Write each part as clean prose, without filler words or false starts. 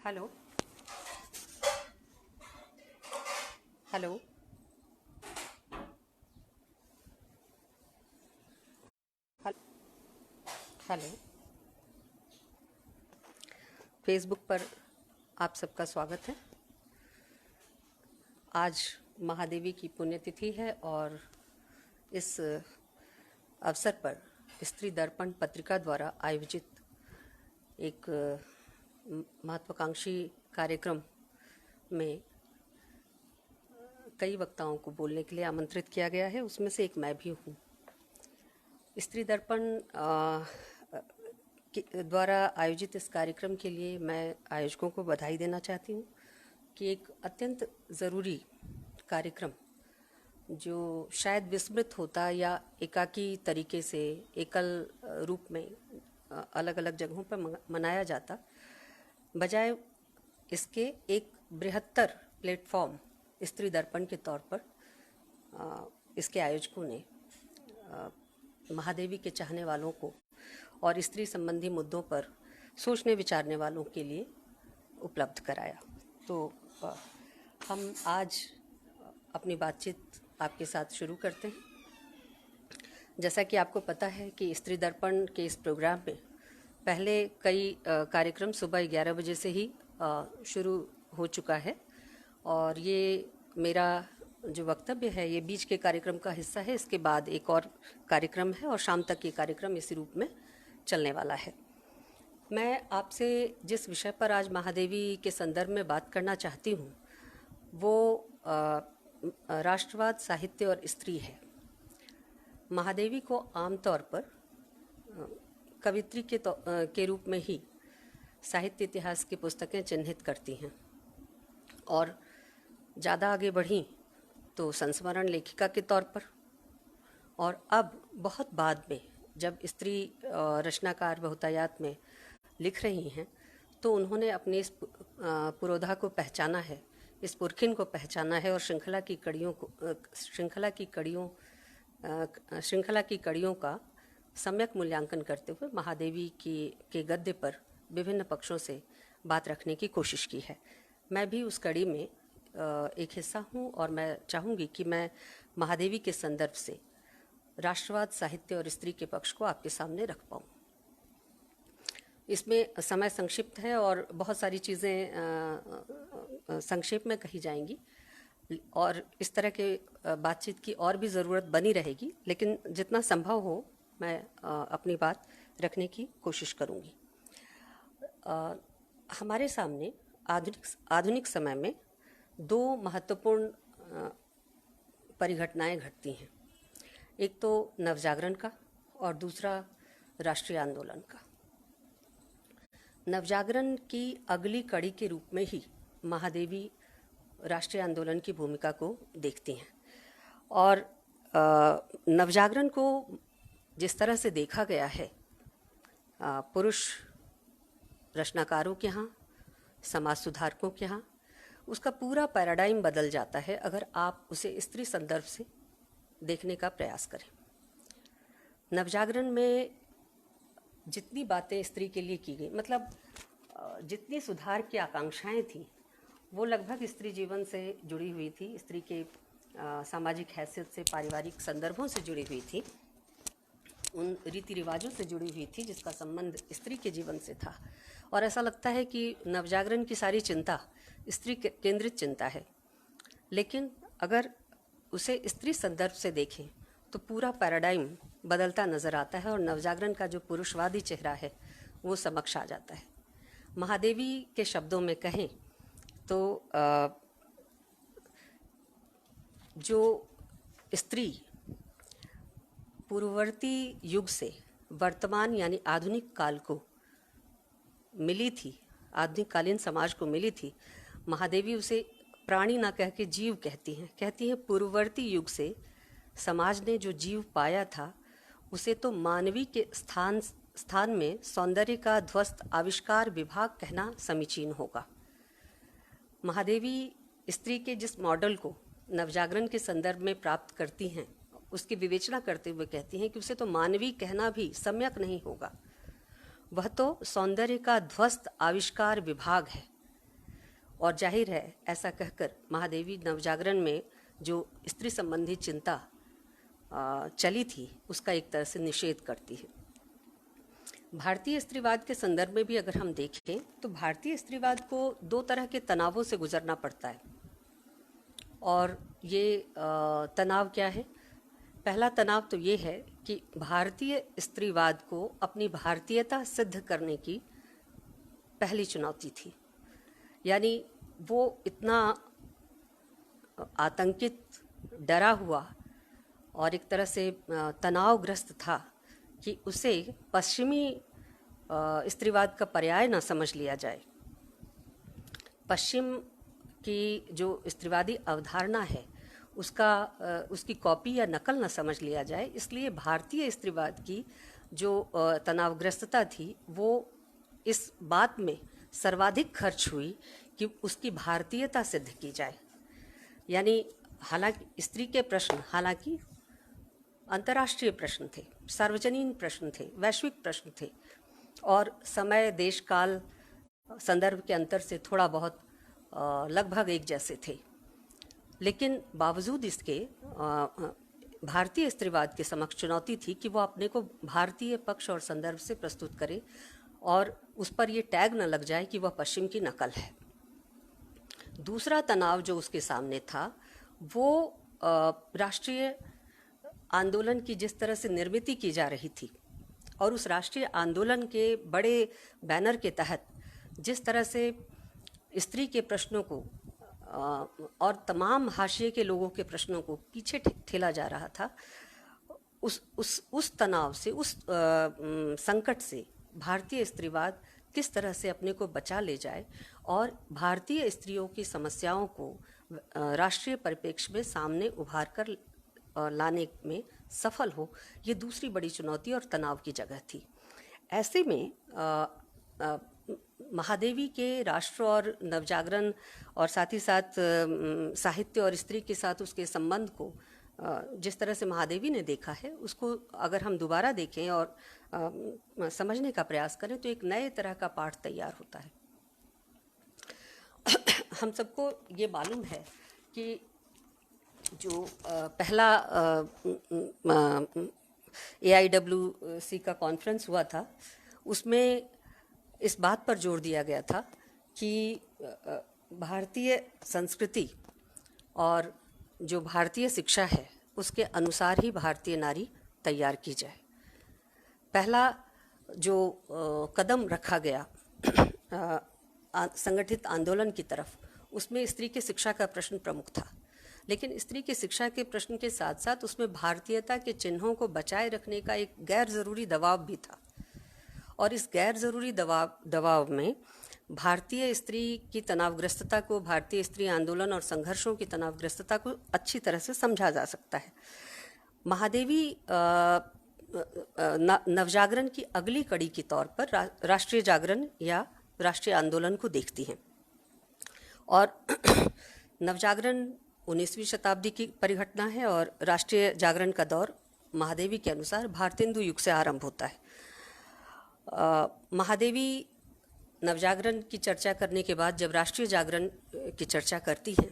Hello. Hello. Hello. Facebook पर आप सबका स्वागत है। आज महादेवी की पुण्यतिथि है और इस अवसर पर स्त्री दर्पण पत्रिका द्वारा आयोजित एक महत्वाकांक्षी कार्यक्रम में कई वक्ताओं को बोलने के लिए आमंत्रित किया गया है। उसमें से एक मैं भी हूँ। स्त्री दर्पण द्वारा आयोजित इस कार्यक्रम के लिए मैं आयोजकों को बधाई देना चाहती हूँ कि एक अत्यंत ज़रूरी कार्यक्रम जो शायद विस्मृत होता या एकाकी तरीके से एकल रूप में अलग अलग जगहों पर मनाया जाता, बजाय इसके एक बृहत्तर प्लेटफॉर्म स्त्री दर्पण के तौर पर इसके आयोजकों ने महादेवी के चाहने वालों को और स्त्री संबंधी मुद्दों पर सोचने विचारने वालों के लिए उपलब्ध कराया। तो हम आज अपनी बातचीत आपके साथ शुरू करते हैं। जैसा कि आपको पता है कि स्त्री दर्पण के इस प्रोग्राम में पहले कई कार्यक्रम सुबह 11 बजे से ही शुरू हो चुका है और ये मेरा जो वक्तव्य है ये बीच के कार्यक्रम का हिस्सा है। इसके बाद एक और कार्यक्रम है और शाम तक ये कार्यक्रम इसी रूप में चलने वाला है। मैं आपसे जिस विषय पर आज महादेवी के संदर्भ में बात करना चाहती हूँ वो राष्ट्रवाद, साहित्य और स्त्री है। महादेवी को आमतौर पर कवित्री के रूप में ही साहित्य इतिहास की पुस्तकें चिन्हित करती हैं और ज़्यादा आगे बढ़ी तो संस्मरण लेखिका के तौर पर, और अब बहुत बाद में जब स्त्री रचनाकार बहुतायत में लिख रही हैं तो उन्होंने अपने इस पुरोधा को पहचाना है, इस पुरखिन को पहचाना है और श्रृंखला की कड़ियों का सम्यक मूल्यांकन करते हुए महादेवी के गद्य पर विभिन्न पक्षों से बात रखने की कोशिश की है। मैं भी उस कड़ी में एक हिस्सा हूँ और मैं चाहूँगी कि मैं महादेवी के संदर्भ से राष्ट्रवाद, साहित्य और स्त्री के पक्ष को आपके सामने रख पाऊँ। इसमें समय संक्षिप्त है और बहुत सारी चीज़ें संक्षेप में कही जाएंगी और इस तरह के बातचीत की और भी ज़रूरत बनी रहेगी, लेकिन जितना संभव हो मैं अपनी बात रखने की कोशिश करूँगी। हमारे सामने आधुनिक समय में दो महत्वपूर्ण परिघटनाएं घटती हैं। एक तो नवजागरण का और दूसरा राष्ट्रीय आंदोलन का। नवजागरण की अगली कड़ी के रूप में ही महादेवी राष्ट्रीय आंदोलन की भूमिका को देखती हैं और नवजागरण को जिस तरह से देखा गया है पुरुष रचनाकारों के यहाँ, समाज सुधारकों के यहाँ, उसका पूरा पैराडाइम बदल जाता है अगर आप उसे स्त्री संदर्भ से देखने का प्रयास करें। नवजागरण में जितनी बातें स्त्री के लिए की गई, मतलब जितनी सुधार की आकांक्षाएं थी वो लगभग स्त्री जीवन से जुड़ी हुई थी, स्त्री के सामाजिक हैसियत से, पारिवारिक संदर्भों से जुड़ी हुई थी, उन रीति रिवाजों से जुड़ी हुई थी जिसका संबंध स्त्री के जीवन से था। और ऐसा लगता है कि नवजागरण की सारी चिंता स्त्री केंद्रित चिंता है, लेकिन अगर उसे स्त्री संदर्भ से देखें तो पूरा पैराडाइम बदलता नज़र आता है और नवजागरण का जो पुरुषवादी चेहरा है वो समक्ष आ जाता है। महादेवी के शब्दों में कहें तो जो स्त्री पूर्ववर्ती युग से वर्तमान यानी आधुनिक काल को मिली थी, आधुनिक समाज को मिली थी, महादेवी उसे प्राणी ना कह के जीव कहती हैं पूर्ववर्ती युग से समाज ने जो जीव पाया था उसे तो मानवी के स्थान में सौंदर्य का ध्वस्त आविष्कार विभाग कहना समीचीन होगा। महादेवी स्त्री के जिस मॉडल को नवजागरण के संदर्भ में प्राप्त करती हैं उसकी विवेचना करते हुए कहती हैं कि उसे तो मानवी कहना भी सम्यक नहीं होगा, वह तो सौंदर्य का ध्वस्त आविष्कार विभाग है। और जाहिर है ऐसा कहकर महादेवी नवजागरण में जो स्त्री संबंधी चिंता चली थी उसका एक तरह से निषेध करती है। भारतीय स्त्रीवाद के संदर्भ में भी अगर हम देखें तो भारतीय स्त्रीवाद को दो तरह के तनावों से गुजरना पड़ता है, और ये तनाव क्या है? पहला तनाव तो ये है कि भारतीय स्त्रीवाद को अपनी भारतीयता सिद्ध करने की पहली चुनौती थी। यानी वो इतना आतंकित, डरा हुआ और एक तरह से तनावग्रस्त था कि उसे पश्चिमी स्त्रीवाद का पर्याय न समझ लिया जाए। पश्चिम की जो स्त्रीवादी अवधारणा है उसकी कॉपी या नकल न समझ लिया जाए, इसलिए भारतीय स्त्रीवाद की जो तनावग्रस्तता थी वो इस बात में सर्वाधिक खर्च हुई कि उसकी भारतीयता सिद्ध की जाए। यानी हालांकि स्त्री के प्रश्न हालांकि अंतर्राष्ट्रीय प्रश्न थे, सार्वजनीन प्रश्न थे, वैश्विक प्रश्न थे, और समय, देश, काल, संदर्भ के अंतर से थोड़ा बहुत लगभग एक जैसे थे, लेकिन बावजूद इसके भारतीय स्त्रीवाद के समक्ष चुनौती थी कि वो अपने को भारतीय पक्ष और संदर्भ से प्रस्तुत करे और उस पर ये टैग न लग जाए कि वह पश्चिम की नकल है। दूसरा तनाव जो उसके सामने था वो राष्ट्रीय आंदोलन की जिस तरह से निर्मिति की जा रही थी और उस राष्ट्रीय आंदोलन के बड़े बैनर के तहत जिस तरह से स्त्री के प्रश्नों को और तमाम हाशिए के लोगों के प्रश्नों को पीछे ठेला जा रहा था, उस तनाव से, उस संकट से भारतीय स्त्रीवाद किस तरह से अपने को बचा ले जाए और भारतीय स्त्रियों की समस्याओं को राष्ट्रीय परिप्रेक्ष्य में सामने उभार कर लाने में सफल हो, ये दूसरी बड़ी चुनौती और तनाव की जगह थी। ऐसे में महादेवी के राष्ट्र और नवजागरण और साथ ही साथ साहित्य और स्त्री के साथ उसके संबंध को जिस तरह से महादेवी ने देखा है, उसको अगर हम दोबारा देखें और समझने का प्रयास करें तो एक नए तरह का पाठ तैयार होता है। हम सबको ये मालूम है कि जो पहला AIWC का कॉन्फ्रेंस हुआ था उसमें इस बात पर जोर दिया गया था कि भारतीय संस्कृति और जो भारतीय शिक्षा है उसके अनुसार ही भारतीय नारी तैयार की जाए। पहला जो कदम रखा गया संगठित आंदोलन की तरफ, उसमें स्त्री की शिक्षा का प्रश्न प्रमुख था, लेकिन स्त्री की शिक्षा के प्रश्न के साथ साथ उसमें भारतीयता के चिन्हों को बचाए रखने का एक गैर ज़रूरी दबाव भी था। और इस गैर ज़रूरी दबाव में भारतीय स्त्री की तनावग्रस्तता को, भारतीय स्त्री आंदोलन और संघर्षों की तनावग्रस्तता को अच्छी तरह से समझा जा सकता है। महादेवी नवजागरण की अगली कड़ी के तौर पर राष्ट्रीय जागरण या राष्ट्रीय आंदोलन को देखती हैं और नवजागरण 19वीं शताब्दी की परिघटना है और राष्ट्रीय जागरण का दौर महादेवी के अनुसार भारतेंदु युग से आरंभ होता है। महादेवी नवजागरण की चर्चा करने के बाद जब राष्ट्रीय जागरण की चर्चा करती हैं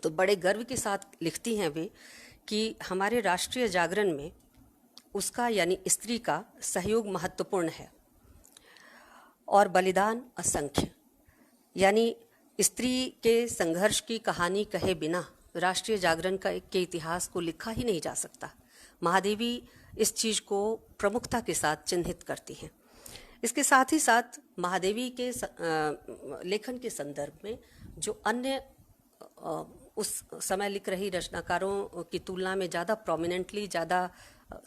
तो बड़े गर्व के साथ लिखती हैं वे कि हमारे राष्ट्रीय जागरण में उसका यानी स्त्री का सहयोग महत्वपूर्ण है और बलिदान असंख्य। यानी स्त्री के संघर्ष की कहानी कहे बिना राष्ट्रीय जागरण के इतिहास को लिखा ही नहीं जा सकता। महादेवी इस चीज़ को प्रमुखता के साथ चिन्हित करती हैं। इसके साथ ही साथ महादेवी के लेखन के संदर्भ में जो अन्य उस समय लिख रही रचनाकारों की तुलना में ज़्यादा प्रोमिनेंटली, ज़्यादा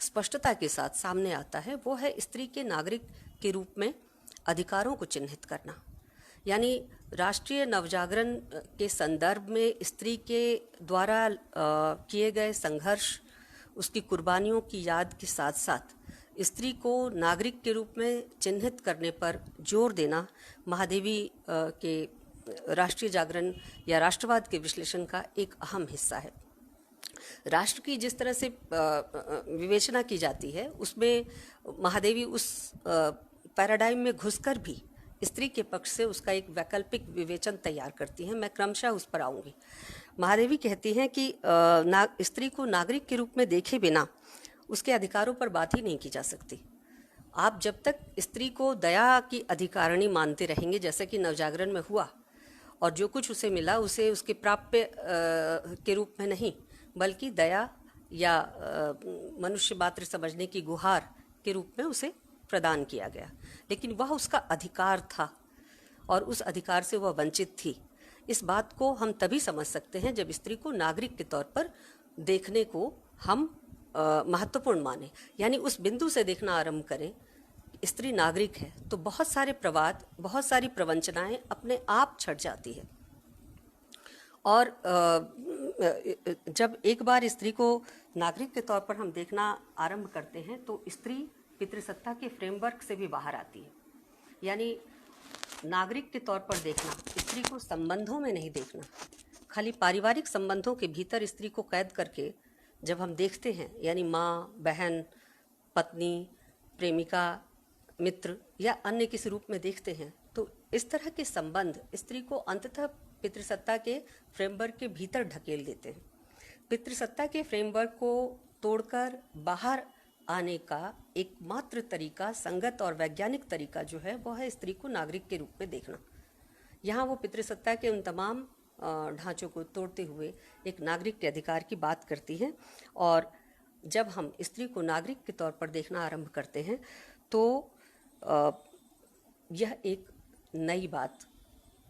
स्पष्टता के साथ सामने आता है, वो है स्त्री के नागरिक के रूप में अधिकारों को चिन्हित करना। यानी राष्ट्रीय नवजागरण के संदर्भ में स्त्री के द्वारा किए गए संघर्ष, उसकी कुर्बानियों की याद के साथ साथ स्त्री को नागरिक के रूप में चिन्हित करने पर जोर देना महादेवी के राष्ट्रीय जागरण या राष्ट्रवाद के विश्लेषण का एक अहम हिस्सा है। राष्ट्र की जिस तरह से विवेचना की जाती है उसमें महादेवी उस पैराडाइम में घुसकर भी स्त्री के पक्ष से उसका एक वैकल्पिक विवेचन तैयार करती हैं। मैं क्रमशः उस पर आऊँगी। महादेवी कहती हैं कि स्त्री को नागरिक के रूप में देखे बिना उसके अधिकारों पर बात ही नहीं की जा सकती। आप जब तक स्त्री को दया की अधिकारिणी मानते रहेंगे, जैसे कि नवजागरण में हुआ, और जो कुछ उसे मिला उसे उसके प्राप्य के रूप में नहीं, बल्कि दया या मनुष्य मात्र समझने की गुहार के रूप में उसे प्रदान किया गया, लेकिन वह उसका अधिकार था और उस अधिकार से वह वंचित थी। इस बात को हम तभी समझ सकते हैं जब स्त्री को नागरिक के तौर पर देखने को हम महत्वपूर्ण माने, यानी उस बिंदु से देखना आरंभ करें स्त्री नागरिक है, तो बहुत सारे प्रवाद, बहुत सारी प्रवंचनाएं अपने आप छट जाती है। और जब एक बार स्त्री को नागरिक के तौर पर हम देखना आरंभ करते हैं तो स्त्री पितृसत्ता के फ्रेमवर्क से भी बाहर आती है। यानी नागरिक के तौर पर देखना, स्त्री को संबंधों में नहीं देखना, खाली पारिवारिक संबंधों के भीतर स्त्री को कैद करके जब हम देखते हैं, यानी माँ, बहन, पत्नी, प्रेमिका, मित्र या अन्य किसी रूप में देखते हैं, तो इस तरह के संबंध स्त्री को अंततः पितृसत्ता के फ्रेमवर्क के भीतर ढकेल देते हैं। पितृसत्ता के फ्रेमवर्क को तोड़कर बाहर आने का एकमात्र तरीका, संगत और वैज्ञानिक तरीका जो है, वह है स्त्री को नागरिक के रूप में देखना। यहाँ वो पितृसत्ता के उन तमाम ढांचों को तोड़ते हुए एक नागरिक के अधिकार की बात करती है। और जब हम स्त्री को नागरिक के तौर पर देखना आरंभ करते हैं तो यह एक नई बात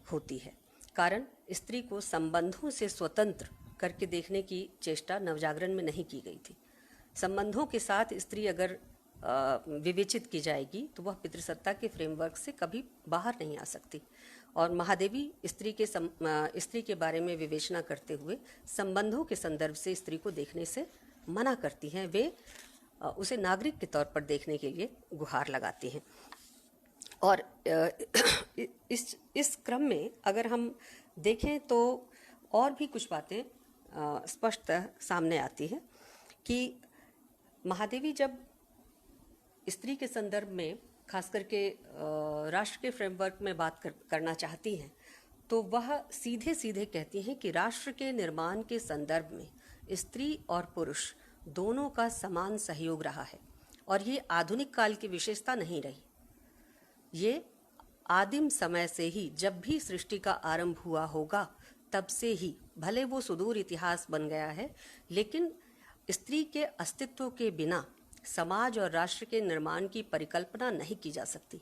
होती है, कारण स्त्री को संबंधों से स्वतंत्र करके देखने की चेष्टा नवजागरण में नहीं की गई थी। संबंधों के साथ स्त्री अगर विवेचित की जाएगी तो वह पितृसत्ता के फ्रेमवर्क से कभी बाहर नहीं आ सकती। और महादेवी स्त्री के बारे में विवेचना करते हुए संबंधों के संदर्भ से स्त्री को देखने से मना करती हैं। वे उसे नागरिक के तौर पर देखने के लिए गुहार लगाती हैं। और इस क्रम में अगर हम देखें तो और भी कुछ बातें स्पष्ट सामने आती है कि महादेवी जब स्त्री के संदर्भ में खास करके राष्ट्र के फ्रेमवर्क में बात करना चाहती हैं तो वह सीधे सीधे कहती हैं कि राष्ट्र के निर्माण के संदर्भ में स्त्री और पुरुष दोनों का समान सहयोग रहा है और ये आधुनिक काल की विशेषता नहीं रही। ये आदिम समय से ही, जब भी सृष्टि का आरंभ हुआ होगा तब से ही, भले वो सुदूर इतिहास बन गया है, लेकिन स्त्री के अस्तित्व के बिना समाज और राष्ट्र के निर्माण की परिकल्पना नहीं की जा सकती।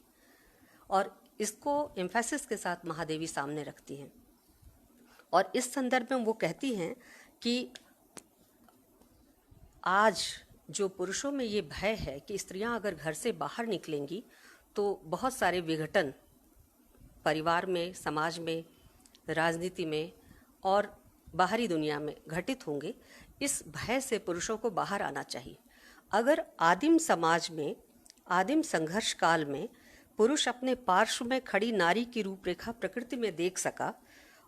और इसको एम्फेसिस के साथ महादेवी सामने रखती हैं। और इस संदर्भ में वो कहती हैं कि आज जो पुरुषों में ये भय है कि स्त्रियां अगर घर से बाहर निकलेंगी तो बहुत सारे विघटन परिवार में, समाज में, राजनीति में और बाहरी दुनिया में घटित होंगे, इस भय से पुरुषों को बाहर आना चाहिए। अगर आदिम समाज में, आदिम संघर्ष काल में पुरुष अपने पार्श्व में खड़ी नारी की रूपरेखा प्रकृति में देख सका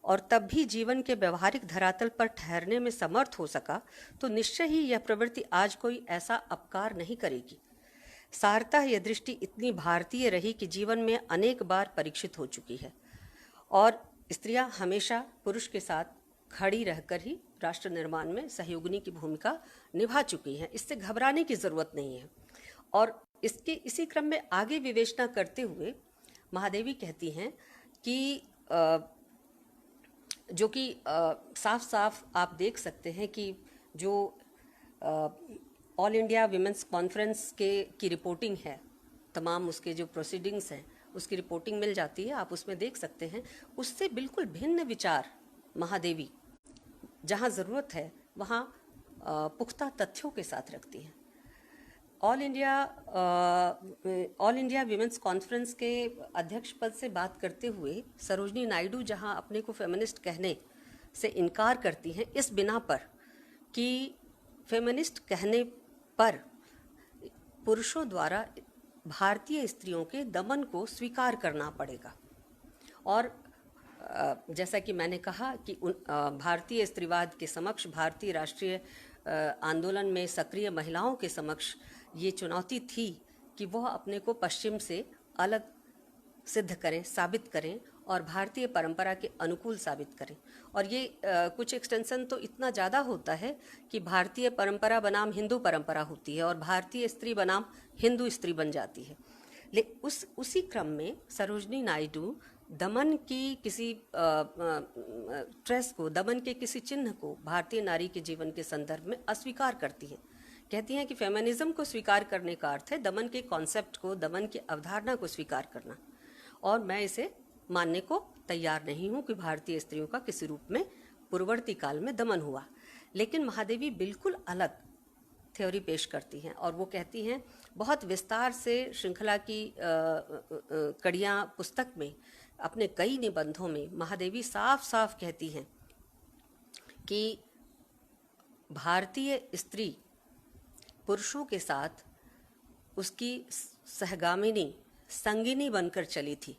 और तब भी जीवन के व्यवहारिक धरातल पर ठहरने में समर्थ हो सका, तो निश्चय ही यह प्रवृत्ति आज कोई ऐसा अपकार नहीं करेगी। सारता यह दृष्टि इतनी भारतीय रही कि जीवन में अनेक बार परीक्षित हो चुकी है और स्त्रियां हमेशा पुरुष के साथ खड़ी रहकर ही राष्ट्र निर्माण में सहयोगिनी की भूमिका निभा चुकी हैं। इससे घबराने की जरूरत नहीं है। और इसी क्रम में आगे विवेचना करते हुए महादेवी कहती हैं कि जो कि साफ साफ आप देख सकते हैं कि जो ऑल इंडिया विमेंस कॉन्फ्रेंस की रिपोर्टिंग है, तमाम उसके जो प्रोसीडिंग्स हैं उसकी रिपोर्टिंग मिल जाती है, आप उसमें देख सकते हैं। उससे बिल्कुल भिन्न विचार महादेवी जहाँ ज़रूरत है वहाँ पुख्ता तथ्यों के साथ रखती हैं। ऑल इंडिया विमेंस कॉन्फ्रेंस के अध्यक्ष पद से बात करते हुए सरोजनी नायडू जहां अपने को फेमिनिस्ट कहने से इनकार करती हैं इस बिना पर कि फेमिनिस्ट कहने पर पुरुषों द्वारा भारतीय स्त्रियों के दमन को स्वीकार करना पड़ेगा। और जैसा कि मैंने कहा कि भारतीय स्त्रीवाद के समक्ष, भारतीय राष्ट्रीय आंदोलन में सक्रिय महिलाओं के समक्ष ये चुनौती थी कि वह अपने को पश्चिम से अलग सिद्ध करें, साबित करें और भारतीय परंपरा के अनुकूल साबित करें। और ये कुछ एक्सटेंशन तो इतना ज़्यादा होता है कि भारतीय परंपरा बनाम हिंदू परंपरा होती है और भारतीय स्त्री बनाम हिंदू स्त्री बन जाती है। उसी क्रम में सरोजनी नायडू दमन की किसी ट्रेस को, दमन के किसी चिन्ह को भारतीय नारी के जीवन के संदर्भ में अस्वीकार करती हैं। कहती हैं कि फेमिनिज्म को स्वीकार करने का अर्थ है दमन के कॉन्सेप्ट को, दमन की अवधारणा को स्वीकार करना, और मैं इसे मानने को तैयार नहीं हूँ कि भारतीय स्त्रियों का किसी रूप में पूर्ववर्ती काल में दमन हुआ। लेकिन महादेवी बिल्कुल अलग थ्योरी पेश करती हैं और वो कहती हैं, बहुत विस्तार से श्रृंखला की कड़ियाँ पुस्तक में, अपने कई निबंधों में महादेवी साफ साफ कहती हैं कि भारतीय स्त्री पुरुषों के साथ उसकी सहगामिनी, संगिनी बनकर चली थी,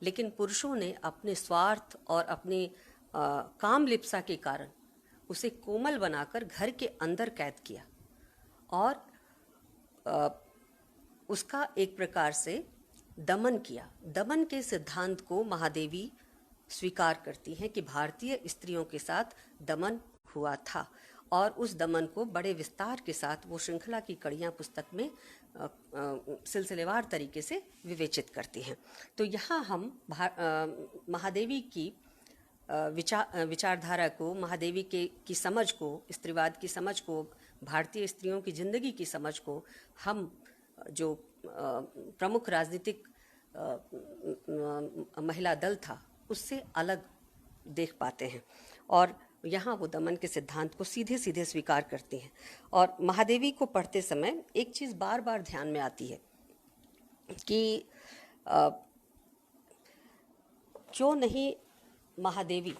लेकिन पुरुषों ने अपने स्वार्थ और अपनी काम लिप्सा के कारण उसे कोमल बनाकर घर के अंदर कैद किया और उसका एक प्रकार से दमन किया। दमन के सिद्धांत को महादेवी स्वीकार करती हैं कि भारतीय स्त्रियों के साथ दमन हुआ था और उस दमन को बड़े विस्तार के साथ वो श्रृंखला की कड़ियाँ पुस्तक में सिलसिलेवार तरीके से विवेचित करती हैं। तो यहाँ हम महादेवी की विचारधारा को, महादेवी की समझ को, स्त्रीवाद की समझ को, भारतीय स्त्रियों की जिंदगी की समझ को हम जो प्रमुख राजनीतिक महिला दल था उससे अलग देख पाते हैं और यहाँ वो दमन के सिद्धांत को सीधे सीधे स्वीकार करती हैं। और महादेवी को पढ़ते समय एक चीज़ बार बार ध्यान में आती है कि क्यों नहीं महादेवी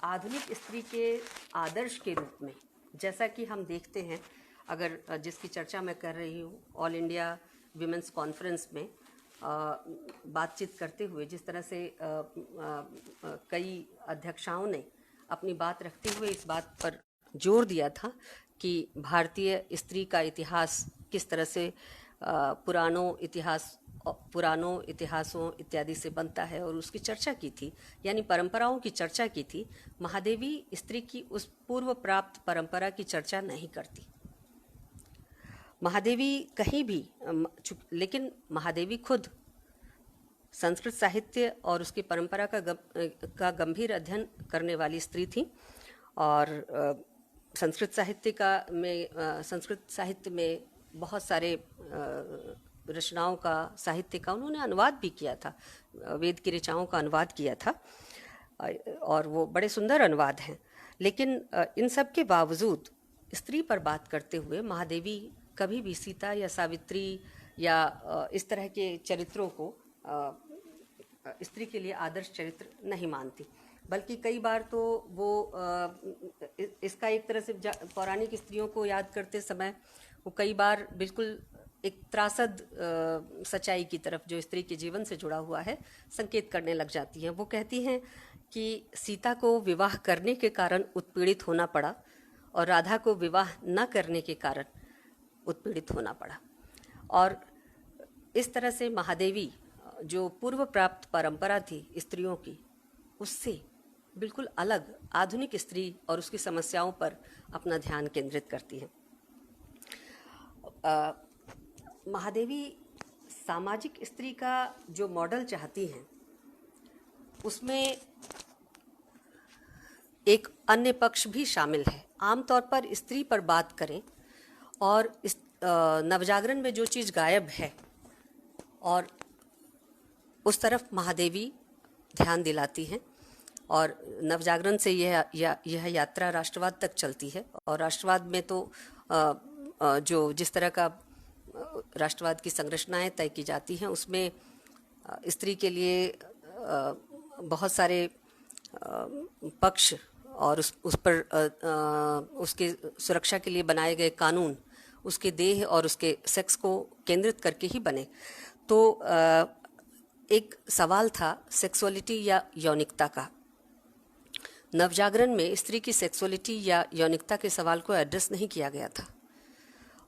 आधुनिक स्त्री के आदर्श के रूप में, जैसा कि हम देखते हैं, अगर जिसकी चर्चा मैं कर रही हूँ ऑल इंडिया विमेंस कॉन्फ्रेंस में बातचीत करते हुए जिस तरह से कई अध्यक्षाओं ने अपनी बात रखते हुए इस बात पर जोर दिया था कि भारतीय स्त्री का इतिहास किस तरह से पुरानों इतिहासों इत्यादि से बनता है और उसकी चर्चा की थी, यानी परंपराओं की चर्चा की थी। महादेवी स्त्री की उस पूर्व प्राप्त परंपरा की चर्चा नहीं करती महादेवी कहीं भी, लेकिन महादेवी खुद संस्कृत साहित्य और उसकी परंपरा का गंभीर अध्ययन करने वाली स्त्री थी और संस्कृत साहित्य में बहुत सारे रचनाओं का, साहित्य का उन्होंने अनुवाद भी किया था, वेद की ऋचाओं का अनुवाद किया था और वो बड़े सुंदर अनुवाद हैं। लेकिन इन सब के बावजूद स्त्री पर बात करते हुए महादेवी कभी भी सीता या सावित्री या इस तरह के चरित्रों को स्त्री के लिए आदर्श चरित्र नहीं मानती, बल्कि कई बार तो वो इसका एक तरह से पौराणिक स्त्रियों को याद करते समय वो कई बार बिल्कुल एक त्रासद सच्चाई की तरफ जो स्त्री के जीवन से जुड़ा हुआ है संकेत करने लग जाती हैं। वो कहती हैं कि सीता को विवाह करने के कारण उत्पीड़ित होना पड़ा और राधा को विवाह न करने के कारण उत्पीड़ित होना पड़ा। और इस तरह से महादेवी जो पूर्व प्राप्त परंपरा थी स्त्रियों की, उससे बिल्कुल अलग आधुनिक स्त्री और उसकी समस्याओं पर अपना ध्यान केंद्रित करती है। महादेवी सामाजिक स्त्री का जो मॉडल चाहती हैं उसमें एक अन्य पक्ष भी शामिल है। आमतौर पर स्त्री पर बात करें और इस नवजागरण में जो चीज़ गायब है और उस तरफ महादेवी ध्यान दिलाती हैं और नवजागरण से यह यात्रा राष्ट्रवाद तक चलती है। और राष्ट्रवाद में तो जो जिस तरह का राष्ट्रवाद की संरचनाएं तय की जाती हैं उसमें स्त्री के लिए बहुत सारे पक्ष और उस पर उसके सुरक्षा के लिए बनाए गए कानून उसके देह और उसके सेक्स को केंद्रित करके ही बने। तो एक सवाल था सेक्सुअलिटी या यौनिकता का। नवजागरण में स्त्री की सेक्सुअलिटी या यौनिकता के सवाल को एड्रेस नहीं किया गया था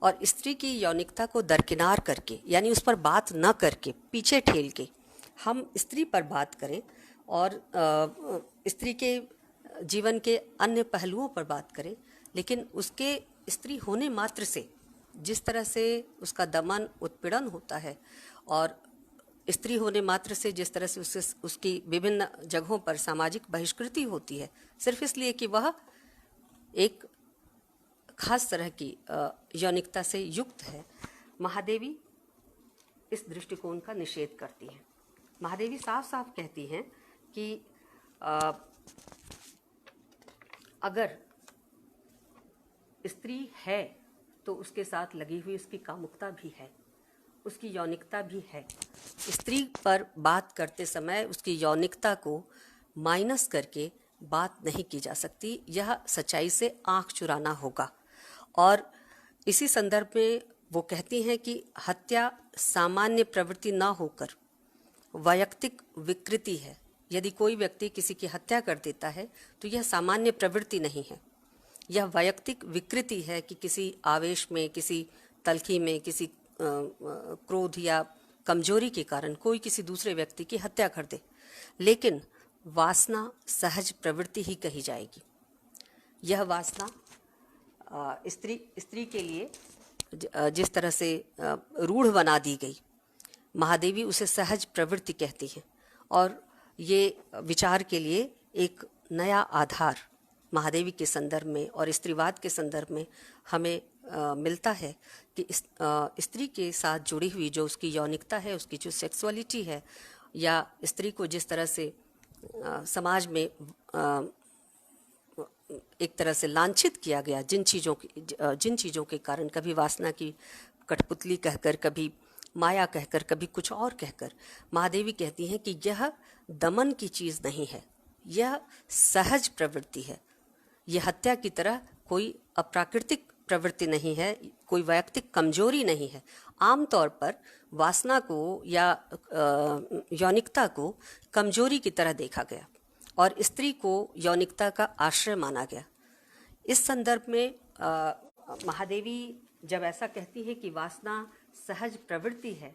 और स्त्री की यौनिकता को दरकिनार करके, यानी उस पर बात न करके, पीछे ठेल के हम स्त्री पर बात करें और स्त्री के जीवन के अन्य पहलुओं पर बात करें, लेकिन उसके स्त्री होने मात्र से जिस तरह से उसका दमन उत्पीड़न होता है और स्त्री होने मात्र से जिस तरह से उसकी विभिन्न जगहों पर सामाजिक बहिष्कृति होती है, सिर्फ इसलिए कि वह एक खास तरह की यौनिकता से युक्त है, महादेवी इस दृष्टिकोण का निषेध करती हैं। महादेवी साफ साफ कहती हैं कि अगर स्त्री है तो उसके साथ लगी हुई उसकी कामुकता भी है, उसकी यौनिकता भी है। स्त्री पर बात करते समय उसकी यौनिकता को माइनस करके बात नहीं की जा सकती, यह सच्चाई से आंख चुराना होगा। और इसी संदर्भ में वो कहती हैं कि हत्या सामान्य प्रवृत्ति न होकर वैयक्तिक विकृति है। यदि कोई व्यक्ति किसी की हत्या कर देता है तो यह सामान्य प्रवृत्ति नहीं है, यह वैयक्तिक विकृति है कि किसी आवेश में, किसी तल्खी में, किसी क्रोध या कमजोरी के कारण कोई किसी दूसरे व्यक्ति की हत्या कर दे। लेकिन वासना सहज प्रवृत्ति ही कही जाएगी। यह वासना स्त्री के लिए जिस तरह से रूढ़ बना दी गई, महादेवी उसे सहज प्रवृत्ति कहती हैं। और ये विचार के लिए एक नया आधार महादेवी के संदर्भ में और स्त्रीवाद के संदर्भ में हमें मिलता है कि स्त्री के साथ जुड़ी हुई जो उसकी यौनिकता है, उसकी जो सेक्सुअलिटी है, या स्त्री को जिस तरह से समाज में एक तरह से लांछित किया गया, जिन चीज़ों के कारण, कभी वासना की कठपुतली कहकर, कभी माया कहकर, कभी कुछ और कहकर, महादेवी कहती हैं कि यह दमन की चीज़ नहीं है, यह सहज प्रवृत्ति है। यह हत्या की तरह कोई अप्राकृतिक प्रवृत्ति नहीं है, कोई वैयक्तिक कमजोरी नहीं है। आमतौर पर वासना को या यौनिकता को कमजोरी की तरह देखा गया और स्त्री को यौनिकता का आश्रय माना गया। इस संदर्भ में महादेवी जब ऐसा कहती है कि वासना सहज प्रवृत्ति है,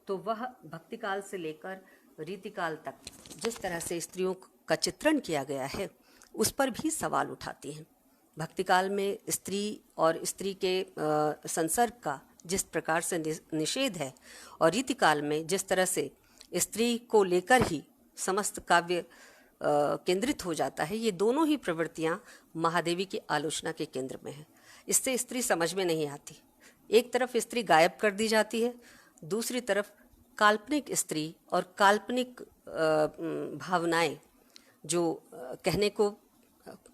तो वह भक्तिकाल से लेकर रीतिकाल तक जिस तरह से स्त्रियों का चित्रण किया गया है उस पर भी सवाल उठाती हैं। भक्तिकाल में स्त्री और स्त्री के संसर्ग का जिस प्रकार से निषेध है और रीतिकाल में जिस तरह से स्त्री को लेकर ही समस्त काव्य केंद्रित हो जाता है, ये दोनों ही प्रवृत्तियां महादेवी की आलोचना के केंद्र में हैं। इससे स्त्री समझ में नहीं आती। एक तरफ स्त्री गायब कर दी जाती है, दूसरी तरफ काल्पनिक स्त्री और काल्पनिक भावनाएं, जो कहने को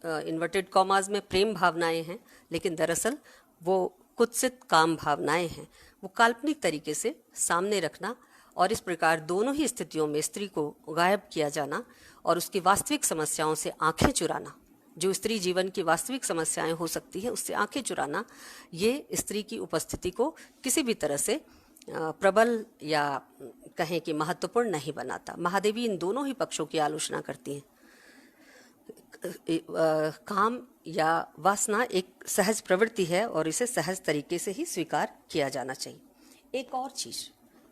इन्वर्टेड कॉमाज में प्रेम भावनाएं हैं, लेकिन दरअसल वो कुत्सित काम भावनाएं हैं, वो काल्पनिक तरीके से सामने रखना और इस प्रकार दोनों ही स्थितियों में स्त्री को गायब किया जाना और उसकी वास्तविक समस्याओं से आंखें चुराना, जो स्त्री जीवन की वास्तविक समस्याएं हो सकती है उससे आंखें चुराना, ये स्त्री की उपस्थिति को किसी भी तरह से प्रबल या कहें कि महत्वपूर्ण नहीं बनाता। महादेवी इन दोनों ही पक्षों की आलोचना करती हैं। काम या वासना एक सहज प्रवृत्ति है और इसे सहज तरीके से ही स्वीकार किया जाना चाहिए। एक और चीज़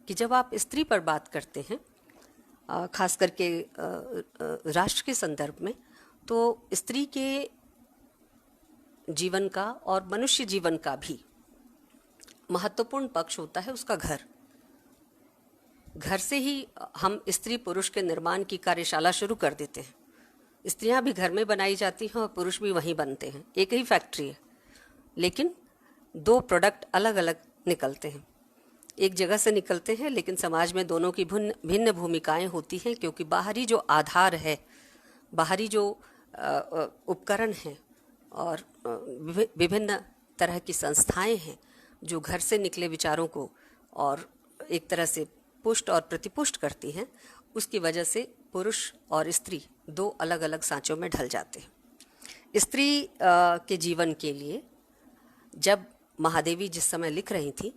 कि जब आप स्त्री पर बात करते हैं, खास करके राष्ट्र के संदर्भ में, तो स्त्री के जीवन का और मनुष्य जीवन का भी महत्वपूर्ण पक्ष होता है उसका घर। घर से ही हम स्त्री पुरुष के निर्माण की कार्यशाला शुरू कर देते हैं। स्त्रियां भी घर में बनाई जाती हैं और पुरुष भी वहीं बनते हैं। एक ही फैक्ट्री है, लेकिन दो प्रोडक्ट अलग अलग निकलते हैं। एक जगह से निकलते हैं, लेकिन समाज में दोनों की भिन्न भूमिकाएं होती हैं, क्योंकि बाहरी जो आधार है, बाहरी जो उपकरण हैं और विभिन्न तरह की संस्थाएं हैं जो घर से निकले विचारों को और एक तरह से पुष्ट और प्रतिपुष्ट करती हैं, उसकी वजह से पुरुष और स्त्री दो अलग अलग सांचों में ढल जाते हैं। स्त्री के जीवन के लिए जब महादेवी जिस समय लिख रही थी,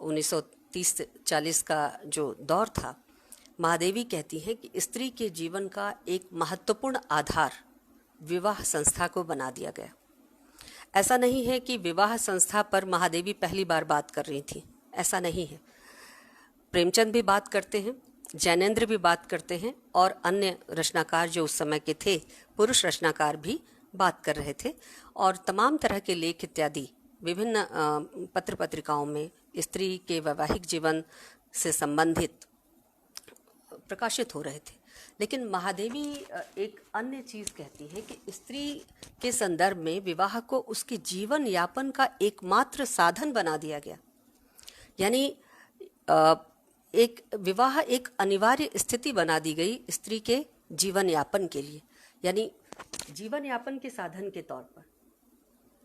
1930-40 का जो दौर था, महादेवी कहती हैं कि स्त्री के जीवन का एक महत्वपूर्ण आधार विवाह संस्था को बना दिया गया। ऐसा नहीं है कि विवाह संस्था पर महादेवी पहली बार बात कर रही थी, ऐसा नहीं है। प्रेमचंद भी बात करते हैं जैनेन्द्र भी बात करते हैं और अन्य रचनाकार जो उस समय के थे, पुरुष रचनाकार भी बात कर रहे थे। और तमाम तरह के लेख इत्यादि विभिन्न पत्र पत्रिकाओं में स्त्री के वैवाहिक जीवन से संबंधित प्रकाशित हो रहे थे। लेकिन महादेवी एक अन्य चीज़ कहती हैं कि स्त्री के संदर्भ में विवाह को उसके जीवन यापन का एकमात्र साधन बना दिया गया। यानी एक विवाह एक अनिवार्य स्थिति बना दी गई स्त्री के जीवन यापन के लिए, यानी जीवन यापन के साधन के तौर पर।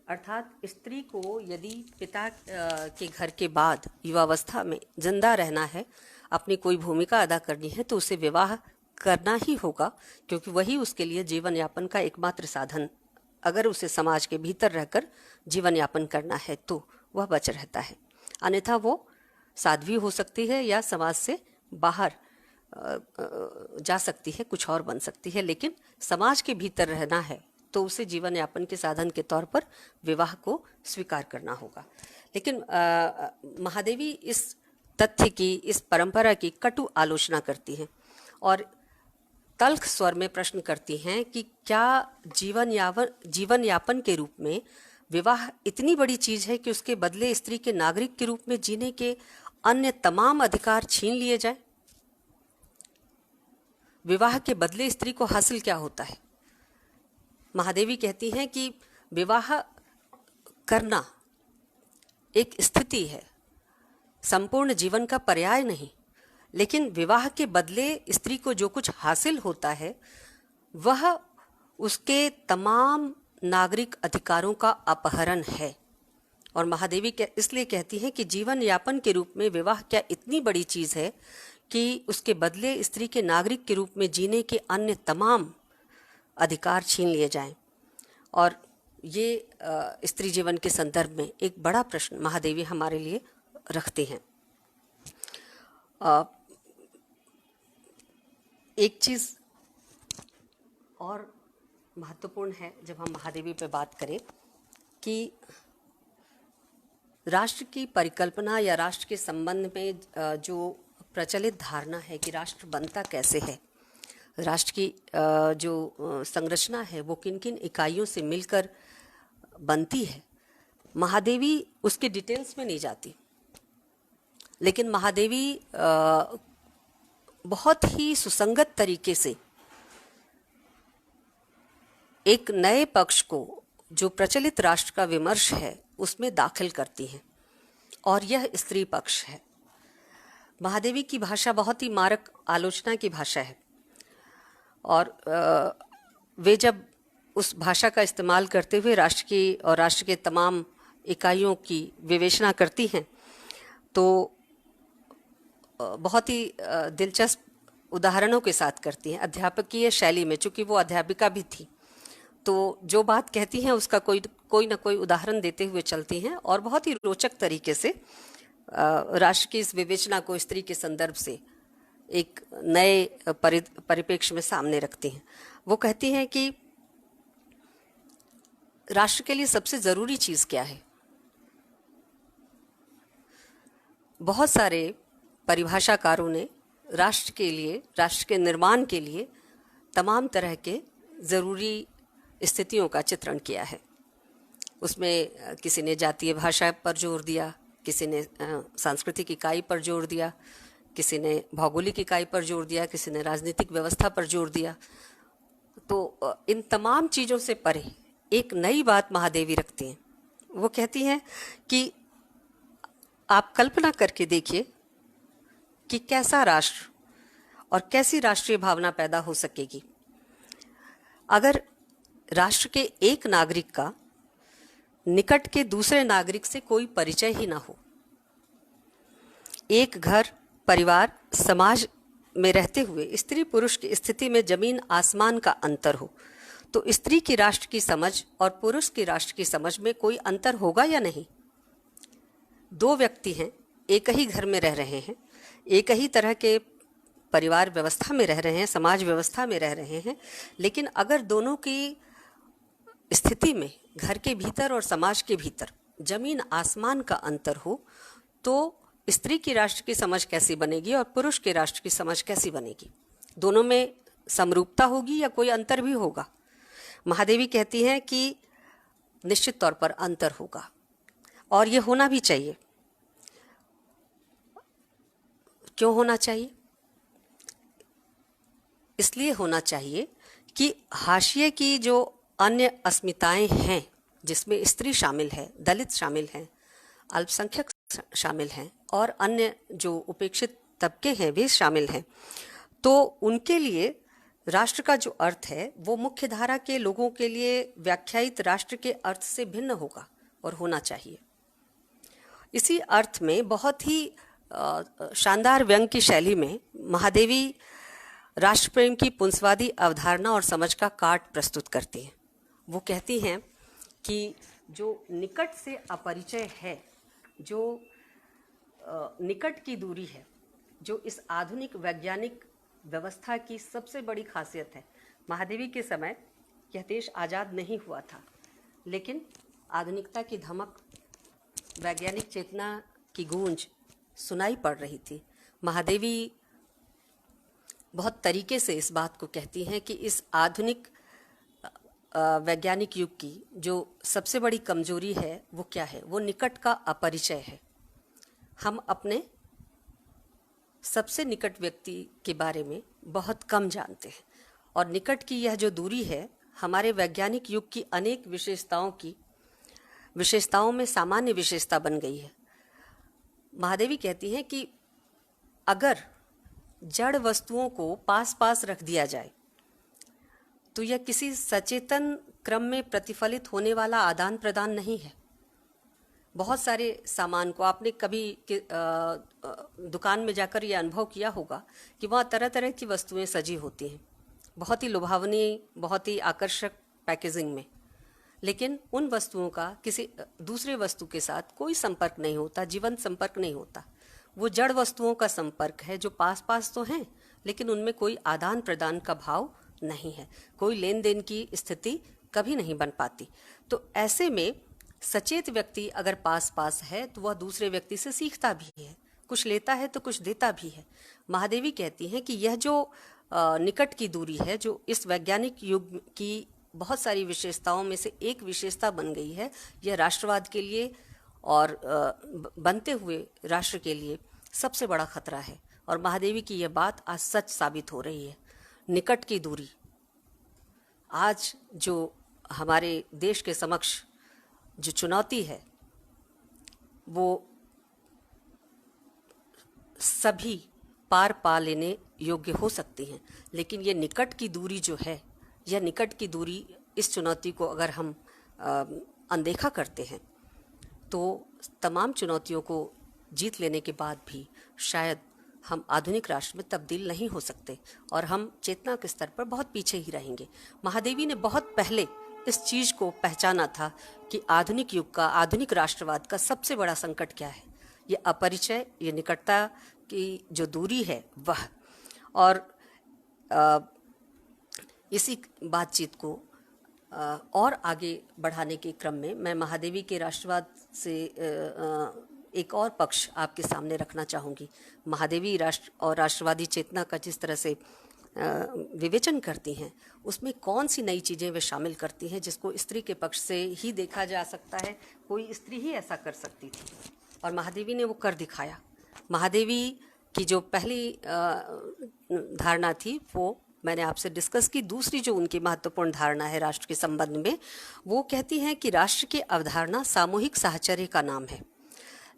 अर्थात स्त्री को यदि पिता के घर के बाद युवावस्था में जिंदा रहना है, अपनी कोई भूमिका अदा करनी है, तो उसे विवाह करना ही होगा, क्योंकि वही उसके लिए जीवन यापन का एकमात्र साधन, अगर उसे समाज के भीतर रहकर जीवन यापन करना है तो वह बच रहता है। अन्यथा वो साध्वी हो सकती है या समाज से बाहर जा सकती है, कुछ और बन सकती है, लेकिन समाज के भीतर रहना है तो उसे जीवन यापन के साधन के तौर पर विवाह को स्वीकार करना होगा। लेकिन महादेवी इस तथ्य की, इस परंपरा की कटु आलोचना करती हैं और तल्ख स्वर में प्रश्न करती हैं कि क्या जीवन यापन के रूप में विवाह इतनी बड़ी चीज है कि उसके बदले स्त्री के नागरिक के रूप में जीने के अन्य तमाम अधिकार छीन लिए जाए? विवाह के बदले स्त्री को हासिल क्या होता है? महादेवी कहती हैं कि विवाह करना एक स्थिति है, संपूर्ण जीवन का पर्याय नहीं, लेकिन विवाह के बदले स्त्री को जो कुछ हासिल होता है वह उसके तमाम नागरिक अधिकारों का अपहरण है। और महादेवी इसलिए कहती हैं कि जीवन यापन के रूप में विवाह क्या इतनी बड़ी चीज़ है कि उसके बदले स्त्री के नागरिक के रूप में जीने के अन्य तमाम अधिकार छीन लिए जाएं। और ये स्त्री जीवन के संदर्भ में एक बड़ा प्रश्न महादेवी हमारे लिए रखते हैं। एक चीज़ और महत्वपूर्ण है जब हम महादेवी पे बात करें कि राष्ट्र की परिकल्पना या राष्ट्र के संबंध में जो प्रचलित धारणा है कि राष्ट्र बनता कैसे है, राष्ट्र की जो संरचना है वो किन किन इकाइयों से मिलकर बनती है, महादेवी उसके डिटेल्स में नहीं जाती। लेकिन महादेवी बहुत ही सुसंगत तरीके से एक नए पक्ष को, जो प्रचलित राष्ट्र का विमर्श है, उसमें दाखिल करती हैं, और यह स्त्री पक्ष है। महादेवी की भाषा बहुत ही मारक आलोचना की भाषा है, और वे जब उस भाषा का इस्तेमाल करते हुए राष्ट्र की और राष्ट्र के तमाम इकाइयों की विवेचना करती हैं तो बहुत ही दिलचस्प उदाहरणों के साथ करती हैं, अध्यापकीय शैली में। चूँकि वो अध्यापिका भी थी तो जो बात कहती हैं उसका कोई ना कोई उदाहरण देते हुए चलती हैं और बहुत ही रोचक तरीके से राष्ट्र की इस विवेचना को स्त्री के संदर्भ से एक नए परिप्रेक्ष्य में सामने रखती हैं। वो कहती हैं कि राष्ट्र के लिए सबसे ज़रूरी चीज़ क्या है? बहुत सारे परिभाषाकारों ने राष्ट्र के लिए, राष्ट्र के निर्माण के लिए तमाम तरह के ज़रूरी स्थितियों का चित्रण किया है। उसमें किसी ने जातीय भाषा पर जोर दिया, किसी ने सांस्कृतिक इकाई पर जोर दिया, किसी ने भौगोलिक इकाई पर जोर दिया, किसी ने राजनीतिक व्यवस्था पर जोर दिया। तो इन तमाम चीज़ों से परे एक नई बात महादेवी रखती हैं। वो कहती हैं कि आप कल्पना करके देखिए कि कैसा राष्ट्र और कैसी राष्ट्रीय भावना पैदा हो सकेगी अगर राष्ट्र के एक नागरिक का निकट के दूसरे नागरिक से कोई परिचय ही ना हो। एक घर, परिवार, समाज में रहते हुए स्त्री पुरुष की स्थिति में जमीन आसमान का अंतर हो, तो स्त्री की राष्ट्र की समझ और पुरुष की राष्ट्र की समझ में कोई अंतर होगा या नहीं? दो व्यक्ति हैं, एक ही घर में रह रहे हैं, एक ही तरह के परिवार व्यवस्था में रह रहे हैं, समाज व्यवस्था में रह रहे हैं, लेकिन अगर दोनों की स्थिति में घर के भीतर और समाज के भीतर जमीन आसमान का अंतर हो तो स्त्री की राष्ट्र की समझ कैसी बनेगी और पुरुष के राष्ट्र की समझ कैसी बनेगी? दोनों में समरूपता होगी या कोई अंतर भी होगा? महादेवी कहती हैं कि निश्चित तौर पर अंतर होगा और ये होना भी चाहिए। क्यों होना चाहिए? इसलिए होना चाहिए कि हाशिए की जो अन्य अस्मिताएं हैं, जिसमें स्त्री शामिल है, दलित शामिल हैं, अल्पसंख्यक शामिल हैं और अन्य जो उपेक्षित तबके हैं वे शामिल हैं, तो उनके लिए राष्ट्र का जो अर्थ है वो मुख्य धारा के लोगों के लिए व्याख्यायित राष्ट्र के अर्थ से भिन्न होगा और होना चाहिए। इसी अर्थ में बहुत ही शानदार व्यंग की शैली में महादेवी राष्ट्र प्रेम की पुंसवादी अवधारणा और समझ का काट प्रस्तुत करती हैं। वो कहती हैं कि जो निकट से अपरिचय है, जो निकट की दूरी है, जो इस आधुनिक वैज्ञानिक व्यवस्था की सबसे बड़ी खासियत है। महादेवी के समय यह देश आज़ाद नहीं हुआ था, लेकिन आधुनिकता की धमक, वैज्ञानिक चेतना की गूंज सुनाई पड़ रही थी। महादेवी बहुत तरीके से इस बात को कहती हैं कि इस आधुनिक वैज्ञानिक युग की जो सबसे बड़ी कमजोरी है वो क्या है? वो निकट का अपरिचय है। हम अपने सबसे निकट व्यक्ति के बारे में बहुत कम जानते हैं और निकट की यह जो दूरी है हमारे वैज्ञानिक युग की अनेक विशेषताओं में सामान्य विशेषता बन गई है। महादेवी कहती हैं कि अगर जड़ वस्तुओं को पास पास रख दिया जाए तो यह किसी सचेतन क्रम में प्रतिफलित होने वाला आदान प्रदान नहीं है। बहुत सारे सामान को आपने कभी दुकान में जाकर यह अनुभव किया होगा कि वहाँ तरह तरह की वस्तुएं सजी होती हैं, बहुत ही लुभावनी, बहुत ही आकर्षक पैकेजिंग में, लेकिन उन वस्तुओं का किसी दूसरे वस्तु के साथ कोई संपर्क नहीं होता, जीवंत संपर्क नहीं होता। वो जड़ वस्तुओं का संपर्क है जो पास पास तो हैं लेकिन उनमें कोई आदान प्रदान का भाव नहीं है, कोई लेन देन की स्थिति कभी नहीं बन पाती। तो ऐसे में सचेत व्यक्ति अगर पास पास है तो वह दूसरे व्यक्ति से सीखता भी है, कुछ लेता है तो कुछ देता भी है। महादेवी कहती हैं कि यह जो निकट की दूरी है, जो इस वैज्ञानिक युग की बहुत सारी विशेषताओं में से एक विशेषता बन गई है, यह राष्ट्रवाद के लिए और बनते हुए राष्ट्र के लिए सबसे बड़ा खतरा है। और महादेवी की यह बात आज सच साबित हो रही है। निकट की दूरी आज जो हमारे देश के समक्ष जो चुनौती है वो सभी पार पा लेने योग्य हो सकती हैं, लेकिन ये निकट की दूरी जो है, यह निकट की दूरी, इस चुनौती को अगर हम अनदेखा करते हैं तो तमाम चुनौतियों को जीत लेने के बाद भी शायद हम आधुनिक राष्ट्र में तब्दील नहीं हो सकते और हम चेतना के स्तर पर बहुत पीछे ही रहेंगे। महादेवी ने बहुत पहले इस चीज़ को पहचाना था कि आधुनिक युग का, आधुनिक राष्ट्रवाद का सबसे बड़ा संकट क्या है, ये अपरिचय, ये निकटता की जो दूरी है वह। और इसी बातचीत को और आगे बढ़ाने के क्रम में मैं महादेवी के राष्ट्रवाद से एक और पक्ष आपके सामने रखना चाहूँगी। महादेवी राष्ट्र और राष्ट्रवादी चेतना का जिस तरह से विवेचन करती हैं, उसमें कौन सी नई चीज़ें वे शामिल करती हैं जिसको स्त्री के पक्ष से ही देखा जा सकता है, कोई स्त्री ही ऐसा कर सकती थी और महादेवी ने वो कर दिखाया। महादेवी की जो पहली धारणा थी वो मैंने आपसे डिस्कस की। दूसरी जो उनकी महत्वपूर्ण धारणा है राष्ट्र के संबंध में, वो कहती हैं कि राष्ट्र की अवधारणा सामूहिक साहचर्य का नाम है,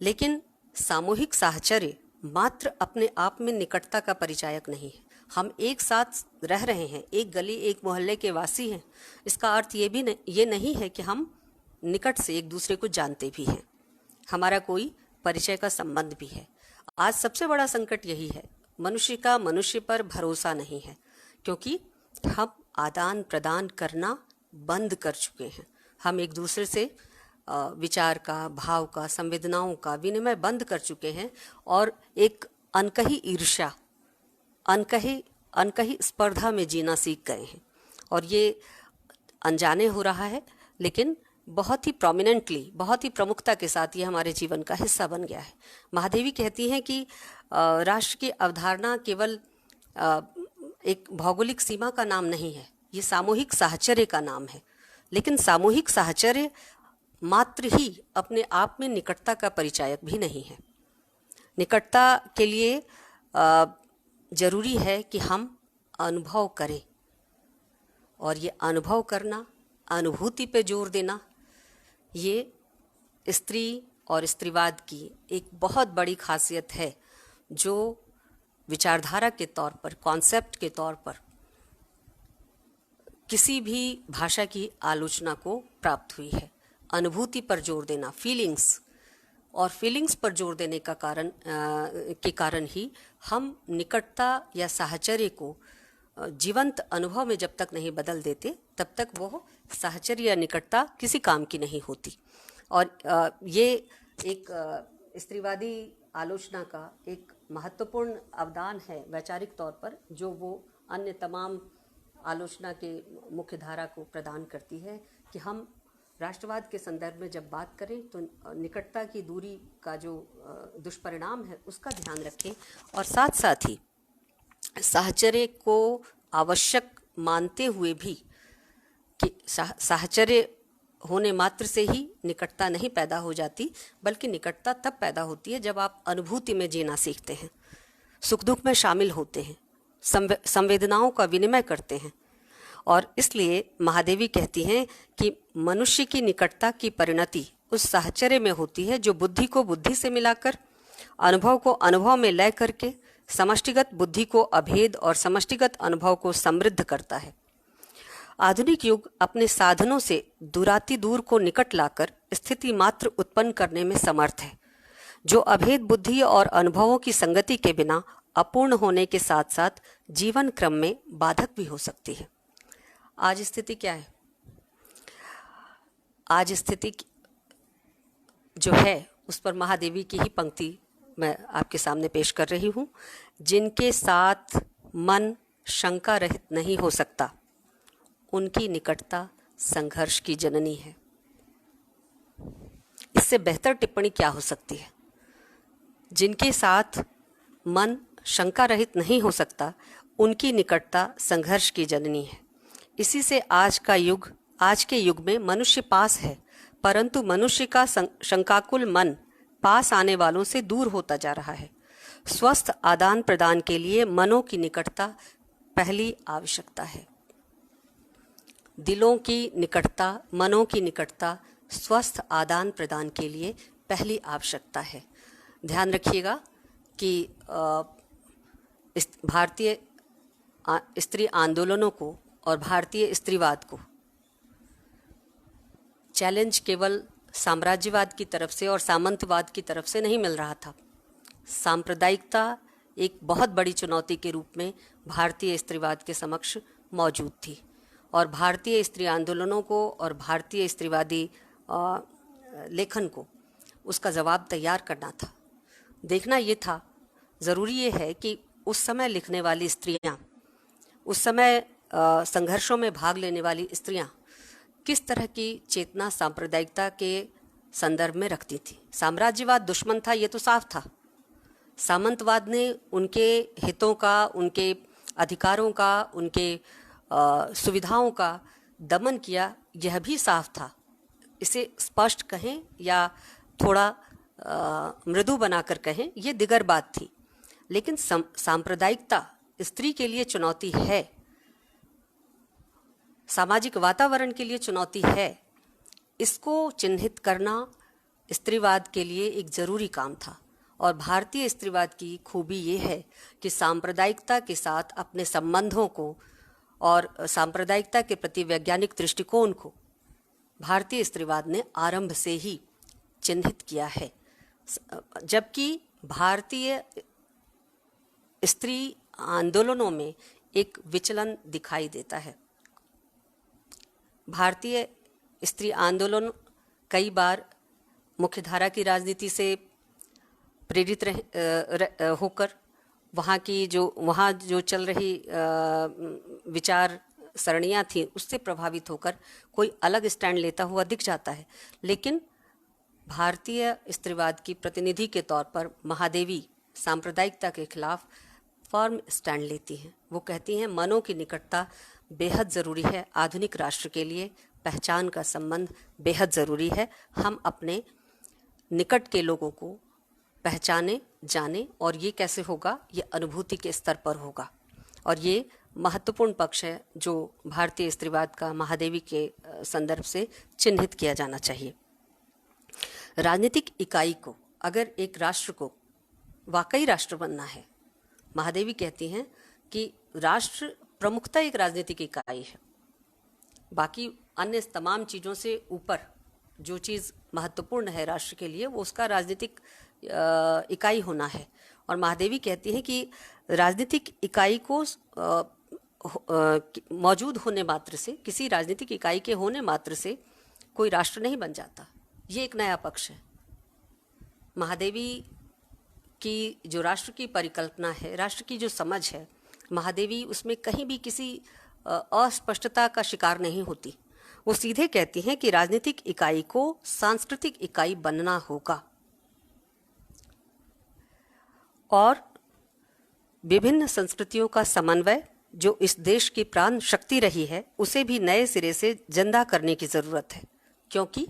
लेकिन सामूहिक साहचर्य मात्र अपने आप में निकटता का परिचायक नहीं है। हम एक साथ रह रहे हैं, एक गली एक मोहल्ले के वासी हैं, इसका अर्थ ये नहीं है कि हम निकट से एक दूसरे को जानते भी हैं, हमारा कोई परिचय का संबंध भी है। आज सबसे बड़ा संकट यही है, मनुष्य का मनुष्य पर भरोसा नहीं है, क्योंकि हम आदान प्रदान करना बंद कर चुके हैं। हम एक दूसरे से विचार का, भाव का, संवेदनाओं का विनिमय बंद कर चुके हैं और एक अनकही ईर्ष्या, अनकही स्पर्धा में जीना सीख गए हैं। और ये अनजाने हो रहा है, लेकिन बहुत ही प्रोमिनेंटली, बहुत ही प्रमुखता के साथ ये हमारे जीवन का हिस्सा बन गया है। महादेवी कहती हैं कि राष्ट्र की अवधारणा केवल एक भौगोलिक सीमा का नाम नहीं है, ये सामूहिक साहचर्य का नाम है। लेकिन सामूहिक साहचर्य मात्र ही अपने आप में निकटता का परिचायक भी नहीं है। निकटता के लिए जरूरी है कि हम अनुभव करें, और ये अनुभव करना, अनुभूति पे जोर देना, ये स्त्री और स्त्रीवाद की एक बहुत बड़ी खासियत है, जो विचारधारा के तौर पर, कॉन्सेप्ट के तौर पर किसी भी भाषा की आलोचना को प्राप्त हुई है। अनुभूति पर जोर देना, फीलिंग्स, और फीलिंग्स पर जोर देने का कारण ही हम निकटता या साहचर्य को जीवंत अनुभव में जब तक नहीं बदल देते, तब तक वो साहचर्य या निकटता किसी काम की नहीं होती। और ये एक स्त्रीवादी आलोचना का एक महत्वपूर्ण अवदान है वैचारिक तौर पर, जो वो अन्य तमाम आलोचना के मुख्य धारा को प्रदान करती है, कि हम राष्ट्रवाद के संदर्भ में जब बात करें तो निकटता की दूरी का जो दुष्परिणाम है उसका ध्यान रखें, और साथ साथ ही साहचर्य को आवश्यक मानते हुए भी कि साहचर्य होने मात्र से ही निकटता नहीं पैदा हो जाती, बल्कि निकटता तब पैदा होती है जब आप अनुभूति में जीना सीखते हैं, सुख दुख में शामिल होते हैं, संवेदनाओं का विनिमय करते हैं। और इसलिए महादेवी कहती हैं कि मनुष्य की निकटता की परिणति उस साहचर्य में होती है जो बुद्धि को बुद्धि से मिलाकर, अनुभव को अनुभव में लय करके, समष्टिगत बुद्धि को अभेद और समष्टिगत अनुभव को समृद्ध करता है। आधुनिक युग अपने साधनों से दूराति दूर को निकट लाकर स्थिति मात्र उत्पन्न करने में समर्थ है, जो अभेद बुद्धि और अनुभवों की संगति के बिना अपूर्ण होने के साथ साथ जीवन क्रम में बाधक भी हो सकती है। आज स्थिति क्या है? आज स्थिति जो है उस पर महादेवी की ही पंक्ति मैं आपके सामने पेश कर रही हूँ। जिनके साथ मन शंका रहित नहीं हो सकता, उनकी निकटता संघर्ष की जननी है। इससे बेहतर टिप्पणी क्या हो सकती है? जिनके साथ मन शंका रहित नहीं हो सकता, उनकी निकटता संघर्ष की जननी है। इसी से आज के युग में मनुष्य पास है, परंतु मनुष्य का शंकाकुल मन पास आने वालों से दूर होता जा रहा है। स्वस्थ आदान प्रदान के लिए मनों की निकटता पहली आवश्यकता है। दिलों की निकटता, मनों की निकटता स्वस्थ आदान प्रदान के लिए पहली आवश्यकता है। ध्यान रखिएगा कि भारतीय स्त्री आंदोलनों को और भारतीय स्त्रीवाद को चैलेंज केवल साम्राज्यवाद की तरफ से और सामंतवाद की तरफ से नहीं मिल रहा था। सांप्रदायिकता एक बहुत बड़ी चुनौती के रूप में भारतीय स्त्रीवाद के समक्ष मौजूद थी, और भारतीय स्त्री आंदोलनों को और भारतीय स्त्रीवादी लेखन को उसका जवाब तैयार करना था। देखना ये था, ज़रूरी ये है कि उस समय लिखने वाली स्त्रियां, उस समय संघर्षों में भाग लेने वाली स्त्रियां किस तरह की चेतना सांप्रदायिकता के संदर्भ में रखती थी। साम्राज्यवाद दुश्मन था, ये तो साफ था। सामंतवाद ने उनके हितों का, उनके अधिकारों का, उनके सुविधाओं का दमन किया, यह भी साफ था। इसे स्पष्ट कहें या थोड़ा मृदु बनाकर कहें, ये दिगर बात थी। लेकिन सांप्रदायिकता स्त्री के लिए चुनौती है, सामाजिक वातावरण के लिए चुनौती है। इसको चिन्हित करना स्त्रीवाद के लिए एक ज़रूरी काम था। और भारतीय स्त्रीवाद की खूबी ये है कि सांप्रदायिकता के साथ अपने संबंधों को और सांप्रदायिकता के प्रति वैज्ञानिक दृष्टिकोण को भारतीय स्त्रीवाद ने आरंभ से ही चिन्हित किया है। जबकि भारतीय स्त्री आंदोलनों में एक विचलन दिखाई देता है। भारतीय स्त्री आंदोलन कई बार मुख्यधारा की राजनीति से प्रेरित होकर वहाँ जो चल रही विचार सरणियाँ थीं उससे प्रभावित होकर कोई अलग स्टैंड लेता हुआ दिख जाता है, लेकिन भारतीय स्त्रीवाद की प्रतिनिधि के तौर पर महादेवी सांप्रदायिकता के खिलाफ फर्म स्टैंड लेती हैं। वो कहती हैं मनों की निकटता बेहद ज़रूरी है आधुनिक राष्ट्र के लिए, पहचान का संबंध बेहद ज़रूरी है। हम अपने निकट के लोगों को पहचाने जाने, और ये कैसे होगा, ये अनुभूति के स्तर पर होगा। और ये महत्वपूर्ण पक्ष है जो भारतीय स्त्रीवाद का महादेवी के संदर्भ से चिन्हित किया जाना चाहिए। राजनीतिक इकाई को, अगर एक राष्ट्र को वाकई राष्ट्र बनना है, महादेवी कहती हैं कि राष्ट्र प्रमुखता एक राजनीतिक इकाई है। बाकी अन्य तमाम चीज़ों से ऊपर जो चीज़ महत्वपूर्ण है राष्ट्र के लिए, वो उसका राजनीतिक इकाई होना है। और महादेवी कहती हैं कि राजनीतिक इकाई को मौजूद होने मात्र से, किसी राजनीतिक इकाई के होने मात्र से कोई राष्ट्र नहीं बन जाता। ये एक नया पक्ष है। महादेवी की जो राष्ट्र की परिकल्पना है, राष्ट्र की जो समझ है, महादेवी उसमें कहीं भी किसी अस्पष्टता का शिकार नहीं होती। वो सीधे कहती हैं कि राजनीतिक इकाई को सांस्कृतिक इकाई बनना होगा और विभिन्न संस्कृतियों का समन्वय जो इस देश की प्राण शक्ति रही है, उसे भी नए सिरे से जिंदा करने की ज़रूरत है। क्योंकि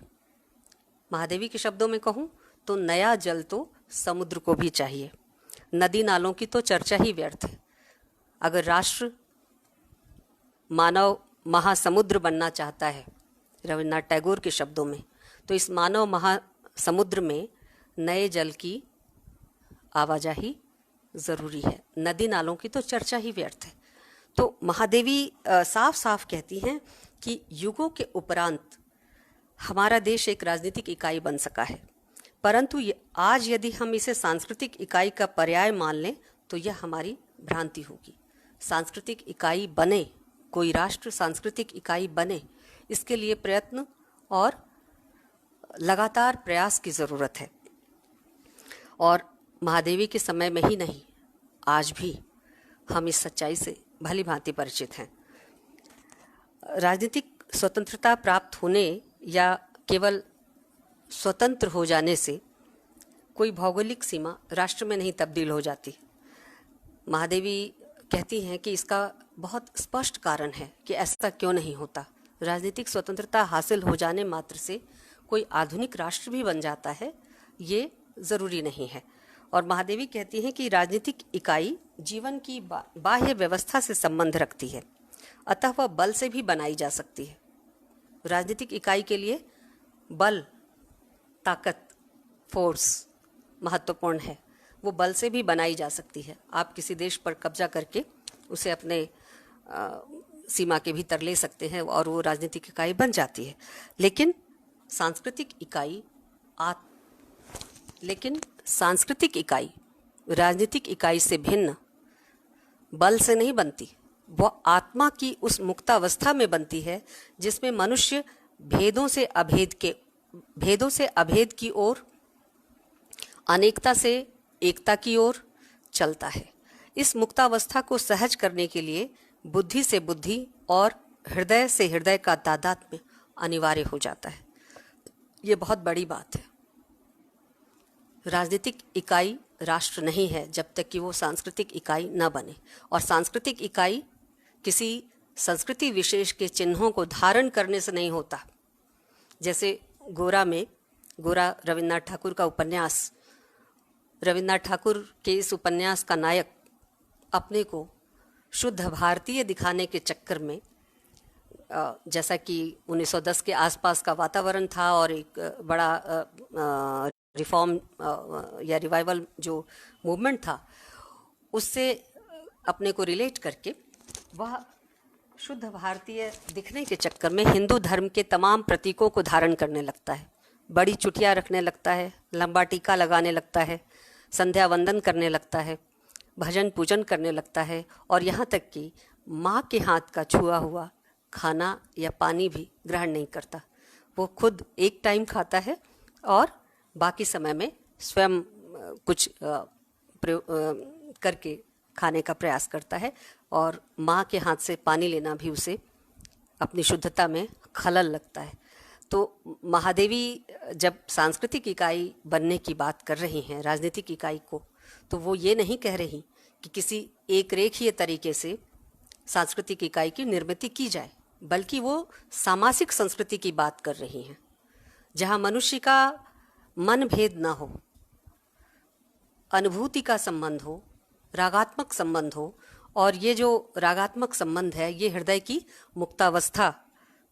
महादेवी के शब्दों में कहूँ तो नया जल तो समुद्र को भी चाहिए, नदी नालों की तो चर्चा ही व्यर्थ है। अगर राष्ट्र मानव महासमुद्र बनना चाहता है, रविन्द्रनाथ टैगोर के शब्दों में, तो इस मानव महासमुद्र में नए जल की आवाजाही ज़रूरी है, नदी नालों की तो चर्चा ही व्यर्थ है। तो महादेवी साफ साफ कहती हैं कि युगों के उपरांत हमारा देश एक राजनीतिक इकाई बन सका है, परंतु आज यदि हम इसे सांस्कृतिक इकाई का पर्याय मान लें तो यह हमारी भ्रांति होगी। सांस्कृतिक इकाई बने, कोई राष्ट्र सांस्कृतिक इकाई बने, इसके लिए प्रयत्न और लगातार प्रयास की ज़रूरत है। और महादेवी के समय में ही नहीं, आज भी हम इस सच्चाई से भली भांति परिचित हैं। राजनीतिक स्वतंत्रता प्राप्त होने या केवल स्वतंत्र हो जाने से कोई भौगोलिक सीमा राष्ट्र में नहीं तब्दील हो जाती। महादेवी कहती हैं कि इसका बहुत स्पष्ट कारण है कि ऐसा क्यों नहीं होता। राजनीतिक स्वतंत्रता हासिल हो जाने मात्र से कोई आधुनिक राष्ट्र भी बन जाता है, ये ज़रूरी नहीं है। और महादेवी कहती हैं कि राजनीतिक इकाई जीवन की बाह्य व्यवस्था से संबंध रखती है, अतः वह बल से भी बनाई जा सकती है। राजनीतिक इकाई के लिए बल, ताकत, फोर्स महत्वपूर्ण है। वो बल से भी बनाई जा सकती है। आप किसी देश पर कब्जा करके उसे अपने सीमा के भीतर ले सकते हैं और वो राजनीतिक इकाई बन जाती है। लेकिन सांस्कृतिक इकाई राजनीतिक इकाई से भिन्न बल से नहीं बनती। वह आत्मा की उस मुक्तावस्था में बनती है जिसमें मनुष्य भेदों से अभेद की ओर, अनेकता से एकता की ओर चलता है। इस मुक्तावस्था को सहज करने के लिए बुद्धि से बुद्धि और हृदय से हृदय का तादात्म्य अनिवार्य हो जाता है। ये बहुत बड़ी बात है। राजनीतिक इकाई राष्ट्र नहीं है जब तक कि वो सांस्कृतिक इकाई न बने, और सांस्कृतिक इकाई किसी संस्कृति विशेष के चिन्हों को धारण करने से नहीं होता। जैसे गोरा रविन्द्रनाथ ठाकुर का उपन्यास, रविन्द्रनाथ ठाकुर के इस उपन्यास का नायक अपने को शुद्ध भारतीय दिखाने के चक्कर में, जैसा कि 1910 के आसपास का वातावरण था और एक बड़ा रिफॉर्म या रिवाइवल जो मूवमेंट था, उससे अपने को रिलेट करके वह शुद्ध भारतीय दिखने के चक्कर में हिंदू धर्म के तमाम प्रतीकों को धारण करने लगता है। बड़ी चुटियाँ रखने लगता है, लंबा टीका लगाने लगता है, संध्या वंदन करने लगता है, भजन पूजन करने लगता है, और यहाँ तक कि माँ के हाथ का छुआ हुआ खाना या पानी भी ग्रहण नहीं करता। वो खुद एक टाइम खाता है और बाकी समय में स्वयं कुछ करके खाने का प्रयास करता है, और माँ के हाथ से पानी लेना भी उसे अपनी शुद्धता में खलल लगता है। तो महादेवी जब सांस्कृतिक इकाई बनने की बात कर रही हैं राजनीतिक इकाई को, तो वो ये नहीं कह रही कि किसी एक रेखीय तरीके से सांस्कृतिक इकाई की निर्मित की जाए, बल्कि वो सामासिक संस्कृति की बात कर रही हैं, जहाँ मनुष्य का मन भेद ना हो, अनुभूति का संबंध हो, रागात्मक संबंध हो, और ये जो रागात्मक संबंध है ये हृदय की मुक्तावस्था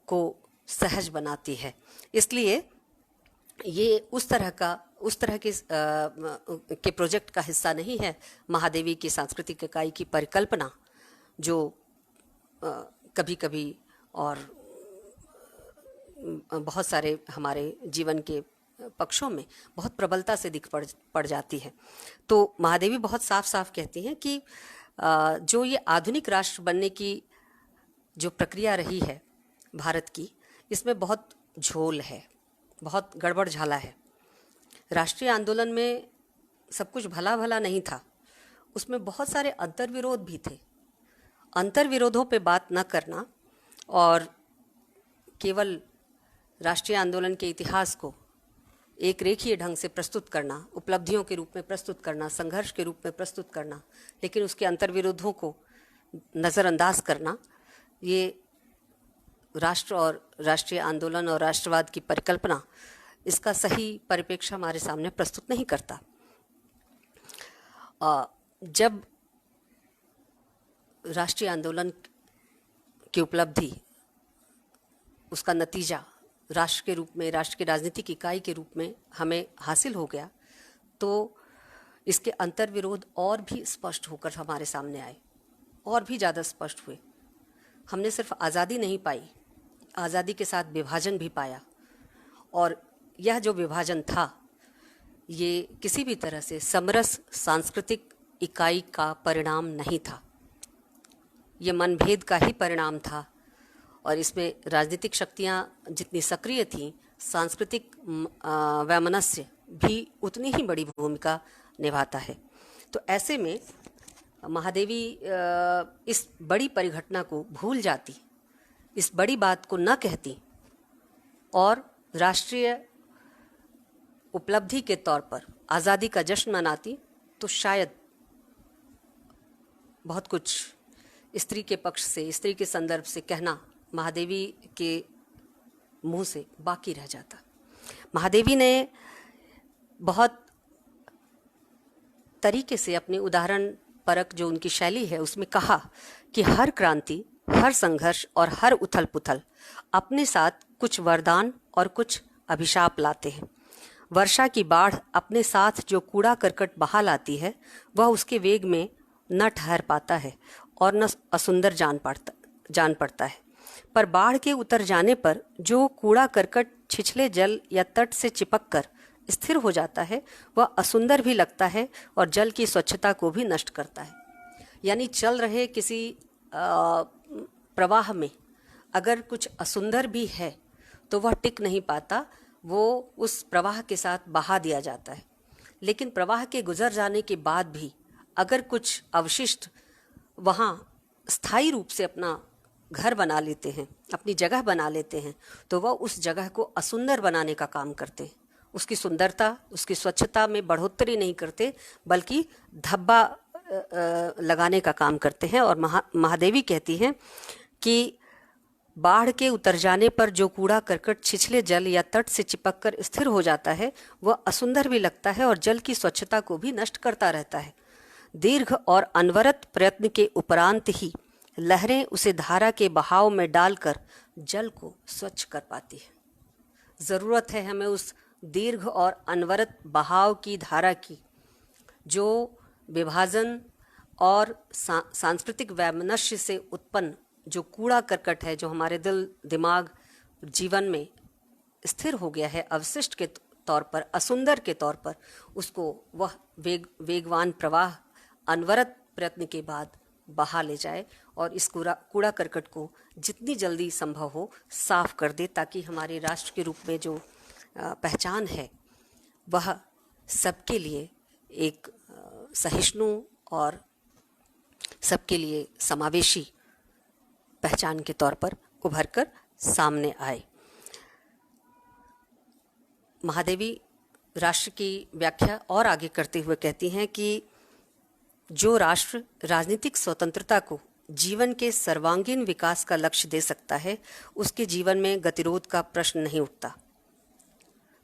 को सहज बनाती है। इसलिए ये उस तरह के प्रोजेक्ट का हिस्सा नहीं है महादेवी की सांस्कृतिक इकाई की परिकल्पना, जो कभी कभी और बहुत सारे हमारे जीवन के पक्षों में बहुत प्रबलता से दिख पड़ जाती है। तो महादेवी बहुत साफ साफ कहती हैं कि जो ये आधुनिक राष्ट्र बनने की जो प्रक्रिया रही है भारत की, इसमें बहुत झोल है, बहुत गड़बड़ झाला है। राष्ट्रीय आंदोलन में सब कुछ भला भला नहीं था, उसमें बहुत सारे अंतर्विरोध भी थे। अंतर्विरोधों पे बात न करना और केवल राष्ट्रीय आंदोलन के इतिहास को एक रेखीय ढंग से प्रस्तुत करना, उपलब्धियों के रूप में प्रस्तुत करना, संघर्ष के रूप में प्रस्तुत करना, लेकिन उसके अंतर्विरोधों को नज़रअंदाज करना, ये राष्ट्र और राष्ट्रीय आंदोलन और राष्ट्रवाद की परिकल्पना, इसका सही परिप्रेक्ष्य हमारे सामने प्रस्तुत नहीं करता। जब राष्ट्रीय आंदोलन की उपलब्धि, उसका नतीजा राष्ट्र के रूप में, राष्ट्र की राजनीतिक इकाई के रूप में हमें हासिल हो गया, तो इसके अंतर्विरोध और भी स्पष्ट होकर हमारे सामने आए, और भी ज़्यादा स्पष्ट हुए। हमने सिर्फ आज़ादी नहीं पाई, आज़ादी के साथ विभाजन भी पाया, और यह जो विभाजन था ये किसी भी तरह से समरस सांस्कृतिक इकाई का परिणाम नहीं था, ये मनभेद का ही परिणाम था। और इसमें राजनीतिक शक्तियाँ जितनी सक्रिय थीं, सांस्कृतिक वैमनस्य भी उतनी ही बड़ी भूमिका निभाता है। तो ऐसे में महादेवी इस बड़ी परिघटना को भूल जाती, इस बड़ी बात को न कहती और राष्ट्रीय उपलब्धि के तौर पर आज़ादी का जश्न मनाती, तो शायद बहुत कुछ स्त्री के पक्ष से, स्त्री के संदर्भ से कहना महादेवी के मुंह से बाकी रह जाता। महादेवी ने बहुत तरीके से अपने उदाहरण परक जो उनकी शैली है उसमें कहा कि हर क्रांति, हर संघर्ष और हर उथल पुथल अपने साथ कुछ वरदान और कुछ अभिशाप लाते हैं। वर्षा की बाढ़ अपने साथ जो कूड़ा करकट बहा लाती है, वह उसके वेग में न ठहर पाता है और न असुंदर जान पड़ता है। पर बाढ़ के उतर जाने पर जो कूड़ा करकट छिछले जल या तट से चिपक कर स्थिर हो जाता है, वह असुंदर भी लगता है और जल की स्वच्छता को भी नष्ट करता है। यानी चल रहे किसी प्रवाह में अगर कुछ असुंदर भी है तो वह टिक नहीं पाता, वो उस प्रवाह के साथ बहा दिया जाता है। लेकिन प्रवाह के गुजर जाने के बाद भी अगर कुछ अवशिष्ट वहाँ स्थायी रूप से अपना घर बना लेते हैं, अपनी जगह बना लेते हैं, तो वह उस जगह को असुंदर बनाने का काम करते हैं। उसकी सुंदरता, उसकी स्वच्छता में बढ़ोतरी नहीं करते, बल्कि धब्बा लगाने का काम करते हैं। और महादेवी कहती हैं कि बाढ़ के उतर जाने पर जो कूड़ा करकट छिछले जल या तट से चिपक कर स्थिर हो जाता है, वह असुंदर भी लगता है और जल की स्वच्छता को भी नष्ट करता रहता है। दीर्घ और अनवरत प्रयत्न के उपरांत ही लहरें उसे धारा के बहाव में डालकर जल को स्वच्छ कर पाती है। ज़रूरत है हमें उस दीर्घ और अनवरत बहाव की धारा की, जो विभाजन और सांस्कृतिक वैमनस्य से उत्पन्न जो कूड़ा करकट है, जो हमारे दिल दिमाग जीवन में स्थिर हो गया है अवशिष्ट के तौर पर, असुंदर के तौर पर, उसको वह वेगवान प्रवाह अनवरत प्रयत्न के बाद बहा ले जाए और इस कूड़ा करकट को जितनी जल्दी संभव हो साफ कर दे, ताकि हमारे राष्ट्र के रूप में जो पहचान है वह सबके लिए एक सहिष्णु और सबके लिए समावेशी पहचान के तौर पर उभर कर सामने आए। महादेवी राष्ट्र की व्याख्या और आगे करते हुए कहती हैं कि जो राष्ट्र राजनीतिक स्वतंत्रता को जीवन के सर्वांगीण विकास का लक्ष्य दे सकता है, उसके जीवन में गतिरोध का प्रश्न नहीं उठता।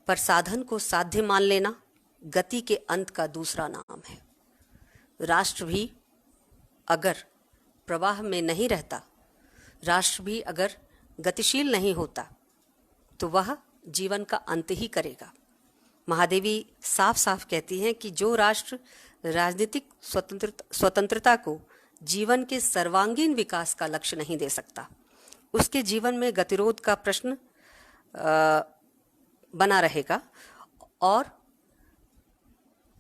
पर साधन को साध्य मान लेना गति के अंत का दूसरा नाम है। राष्ट्र भी अगर प्रवाह में नहीं रहता, राष्ट्र भी अगर गतिशील नहीं होता, तो वह जीवन का अंत ही करेगा। महादेवी साफ साफ कहती हैं कि जो राष्ट्र राजनीतिक स्वतंत्रता को जीवन के सर्वांगीण विकास का लक्ष्य नहीं दे सकता, उसके जीवन में गतिरोध का प्रश्न बना रहेगा और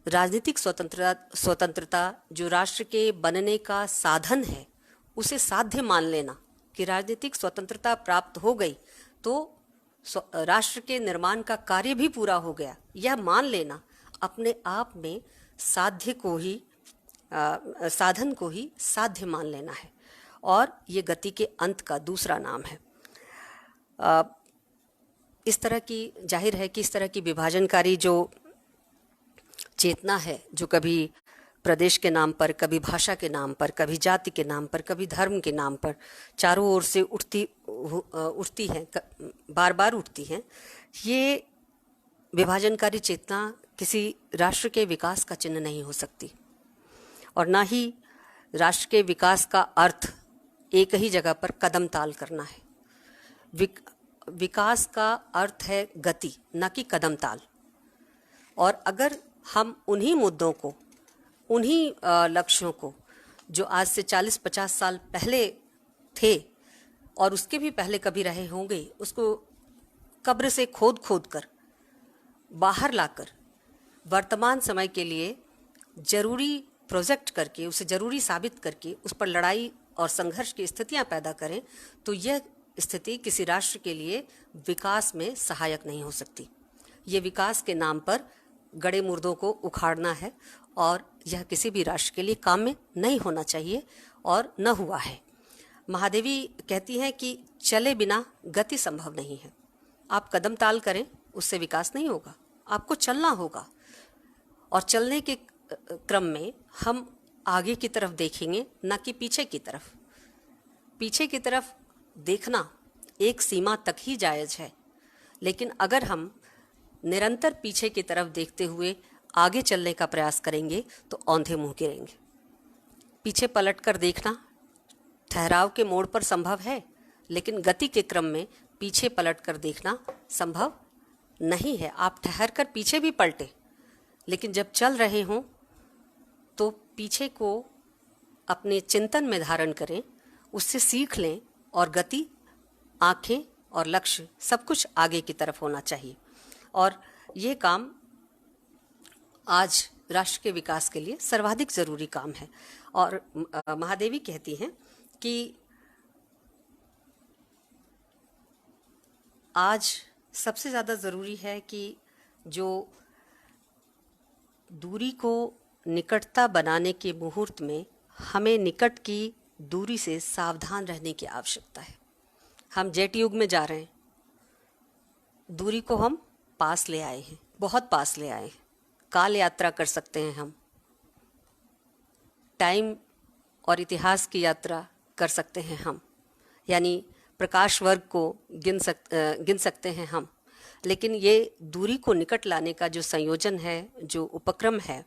राजनीतिक स्वतंत्रता जो राष्ट्र के बनने का साधन है, उसे साध्य मान लेना कि राजनीतिक स्वतंत्रता प्राप्त हो गई तो राष्ट्र के निर्माण का कार्य भी पूरा हो गया, यह मान लेना अपने आप में साधन को ही साध्य मान लेना है और ये गति के अंत का दूसरा नाम है। इस तरह की जाहिर है कि इस तरह की विभाजनकारी जो चेतना है, जो कभी प्रदेश के नाम पर, कभी भाषा के नाम पर, कभी जाति के नाम पर, कभी धर्म के नाम पर चारों ओर से उठती हैं, बार बार उठती हैं, ये विभाजनकारी चेतना किसी राष्ट्र के विकास का चिन्ह नहीं हो सकती और ना ही राष्ट्र के विकास का अर्थ एक ही जगह पर कदम ताल करना है। विकास का अर्थ है गति, न कि कदम ताल। और अगर हम उन्हीं मुद्दों को, उन्हीं लक्ष्यों को जो आज से 40-50 साल पहले थे और उसके भी पहले कभी रहे होंगे, उसको कब्र से खोद खोद कर बाहर लाकर वर्तमान समय के लिए जरूरी प्रोजेक्ट करके, उसे जरूरी साबित करके उस पर लड़ाई और संघर्ष की स्थितियां पैदा करें, तो यह स्थिति किसी राष्ट्र के लिए विकास में सहायक नहीं हो सकती। ये विकास के नाम पर गड़े मुर्दों को उखाड़ना है और यह किसी भी राष्ट्र के लिए काम में नहीं होना चाहिए और न हुआ है। महादेवी कहती हैं कि चले बिना गति संभव नहीं है। आप कदम ताल करें, उससे विकास नहीं होगा, आपको चलना होगा और चलने के क्रम में हम आगे की तरफ देखेंगे, न कि पीछे की तरफ। पीछे की तरफ देखना एक सीमा तक ही जायज़ है, लेकिन अगर हम निरंतर पीछे की तरफ देखते हुए आगे चलने का प्रयास करेंगे तो औंधे मुंह गिरेंगे। पीछे पलटकर देखना ठहराव के मोड़ पर संभव है, लेकिन गति के क्रम में पीछे पलटकर देखना संभव नहीं है। आप ठहर कर पीछे भी पलटे, लेकिन जब चल रहे हों तो पीछे को अपने चिंतन में धारण करें, उससे सीख लें और गति, आंखें और लक्ष्य सब कुछ आगे की तरफ होना चाहिए। और ये काम आज राष्ट्र के विकास के लिए सर्वाधिक ज़रूरी काम है। और महादेवी कहती हैं कि आज सबसे ज़्यादा ज़रूरी है कि जो दूरी को निकटता बनाने के मुहूर्त में हमें निकट की दूरी से सावधान रहने की आवश्यकता है। हम जेट युग में जा रहे हैं, दूरी को हम पास ले आए हैं, बहुत पास ले आए हैं। काल यात्रा कर सकते हैं हम, टाइम और इतिहास की यात्रा कर सकते हैं हम, यानी प्रकाश वर्ग को गिन सकते हैं हम। लेकिन ये दूरी को निकट लाने का जो संयोजन है, जो उपक्रम है,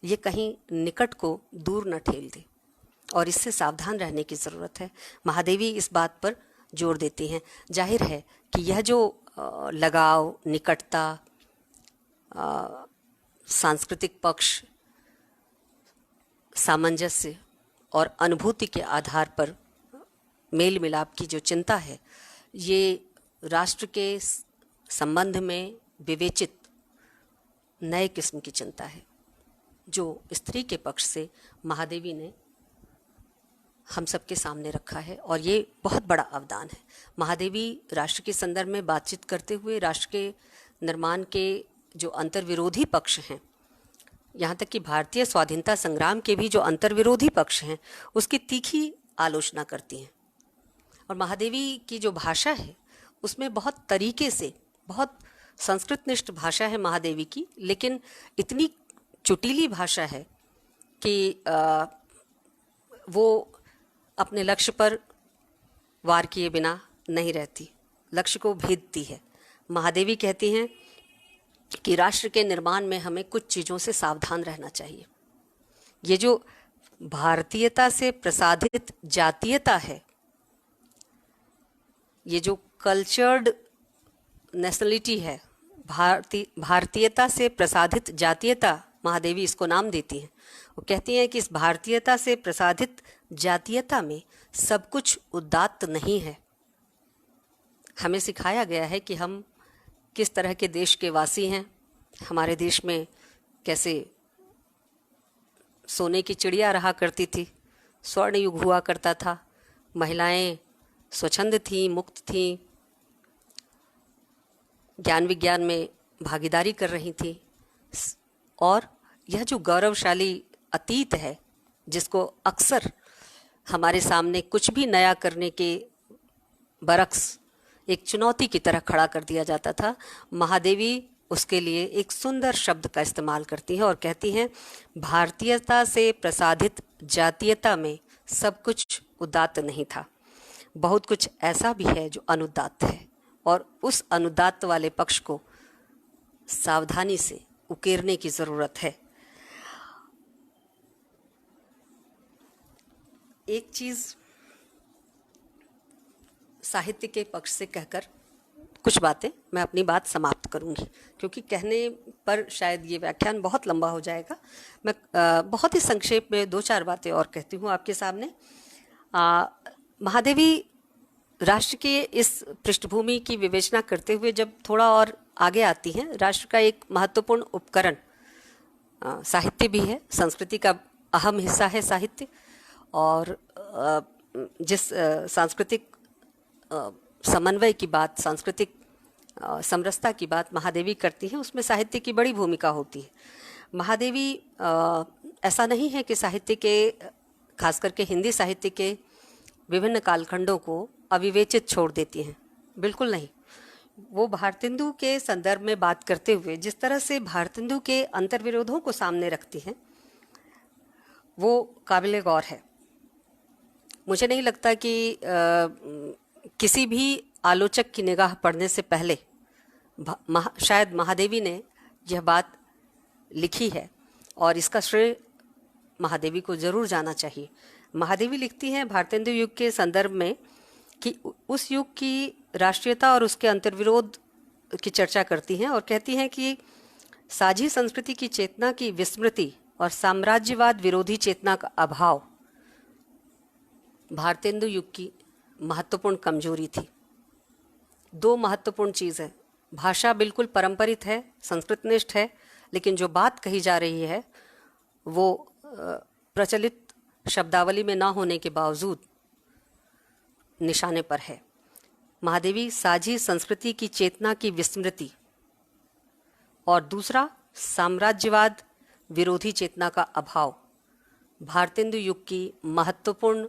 ये कहीं निकट को दूर न ठेल दे और इससे सावधान रहने की ज़रूरत है। महादेवी इस बात पर जोर देती हैं। जाहिर है कि यह जो लगाव, निकटता, सांस्कृतिक पक्ष, सामंजस्य और अनुभूति के आधार पर मेल मिलाप की जो चिंता है, ये राष्ट्र के संबंध में विवेचित नए किस्म की चिंता है, जो स्त्री के पक्ष से महादेवी ने हम सबके सामने रखा है और ये बहुत बड़ा अवदान है। महादेवी राष्ट्र के संदर्भ में बातचीत करते हुए राष्ट्र के निर्माण के जो अंतर्विरोधी पक्ष हैं, यहाँ तक कि भारतीय स्वाधीनता संग्राम के भी जो अंतर्विरोधी पक्ष हैं, उसकी तीखी आलोचना करती हैं। और महादेवी की जो भाषा है उसमें बहुत तरीके से, बहुत संस्कृतनिष्ठ भाषा है महादेवी की, लेकिन इतनी चुटीली भाषा है कि वो अपने लक्ष्य पर वार किए बिना नहीं रहती, लक्ष्य को भेदती है। महादेवी कहती हैं कि राष्ट्र के निर्माण में हमें कुछ चीज़ों से सावधान रहना चाहिए। ये जो भारतीयता से प्रसादित जातीयता है, ये जो कल्चर्ड नेशनलिटी है, भारतीयता से प्रसादित जातीयता, महादेवी इसको नाम देती हैं। वो कहती हैं कि इस भारतीयता से प्रसादित जातीयता में सब कुछ उदात्त नहीं है। हमें सिखाया गया है कि हम किस तरह के देश के वासी हैं। हमारे देश में कैसे सोने की चिड़िया रहा करती थी, स्वर्ण युग हुआ करता था, महिलाएं स्वच्छंद थीं, मुक्त थीं, ज्ञान विज्ञान में भागीदारी कर रही थी। और यह जो गौरवशाली अतीत है, जिसको अक्सर हमारे सामने कुछ भी नया करने के बरक्स एक चुनौती की तरह खड़ा कर दिया जाता था, महादेवी उसके लिए एक सुंदर शब्द का इस्तेमाल करती हैं और कहती हैं, भारतीयता से प्रसादित जातीयता में सब कुछ उदात्त नहीं था, बहुत कुछ ऐसा भी है जो अनुदात्त है, और उस अनुदात्त वाले पक्ष को सावधानी से उकेरने की ज़रूरत है। एक चीज़ साहित्य के पक्ष से कहकर कुछ बातें मैं अपनी बात समाप्त करूंगी, क्योंकि कहने पर शायद ये व्याख्यान बहुत लंबा हो जाएगा। मैं बहुत ही संक्षेप में 2-4 बातें और कहती हूँ आपके सामने। महादेवी राष्ट्र के इस पृष्ठभूमि की विवेचना करते हुए जब थोड़ा और आगे आती हैं, राष्ट्र का एक महत्वपूर्ण उपकरण साहित्य भी है, संस्कृति का अहम हिस्सा है साहित्य, और जिस सांस्कृतिक समन्वय की बात, सांस्कृतिक समरसता की बात महादेवी करती हैं, उसमें साहित्य की बड़ी भूमिका होती है। महादेवी ऐसा नहीं है कि साहित्य के, खास करके हिंदी साहित्य के विभिन्न कालखंडों को अविवेचित छोड़ देती हैं, बिल्कुल नहीं। वो भारतेंदु के संदर्भ में बात करते हुए जिस तरह से भारतेंदु के अंतर्विरोधों को सामने रखती हैं, वो काबिले गौर है। मुझे नहीं लगता कि किसी भी आलोचक की निगाह पढ़ने से पहले शायद महादेवी ने यह बात लिखी है, और इसका श्रेय महादेवी को जरूर जाना चाहिए। महादेवी लिखती हैं भारतेंदु युग के संदर्भ में कि उस युग की राष्ट्रीयता और उसके अंतर्विरोध की चर्चा करती हैं, और कहती हैं कि साझी संस्कृति की चेतना की विस्मृति और साम्राज्यवाद विरोधी चेतना का अभाव भारतेंदु युग की महत्वपूर्ण कमजोरी थी। 2 महत्वपूर्ण चीज़ है, भाषा बिल्कुल पारंपरिक है, संस्कृतनिष्ठ है, लेकिन जो बात कही जा रही है वो प्रचलित शब्दावली में ना होने के बावजूद निशाने पर है। महादेवी साझी संस्कृति की चेतना की विस्मृति, और दूसरा साम्राज्यवाद विरोधी चेतना का अभाव भारतेंदु युग की महत्वपूर्ण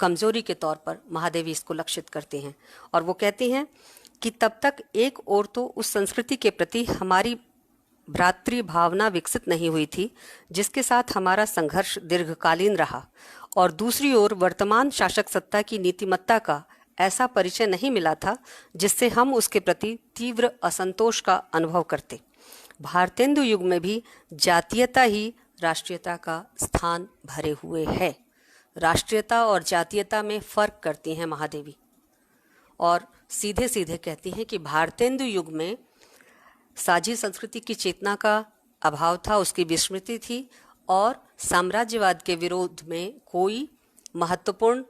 कमजोरी के तौर पर महादेवी इसको लक्षित करते हैं। और वो कहती हैं कि तब तक एक ओर तो उस संस्कृति के प्रति हमारी भ्रातृ भावना विकसित नहीं हुई थी जिसके साथ हमारा संघर्ष दीर्घकालीन रहा, और दूसरी ओर वर्तमान शासक सत्ता की नीतिमत्ता का ऐसा परिचय नहीं मिला था जिससे हम उसके प्रति तीव्र असंतोष का अनुभव करते। भारतेंदु युग में भी जातीयता ही राष्ट्रीयता का स्थान भरे हुए है। राष्ट्रीयता और जातीयता में फर्क करती हैं महादेवी, और सीधे सीधे कहती हैं कि भारतेंदु युग में साझी संस्कृति की चेतना का अभाव था, उसकी विस्मृति थी, और साम्राज्यवाद के विरोध में कोई महत्वपूर्ण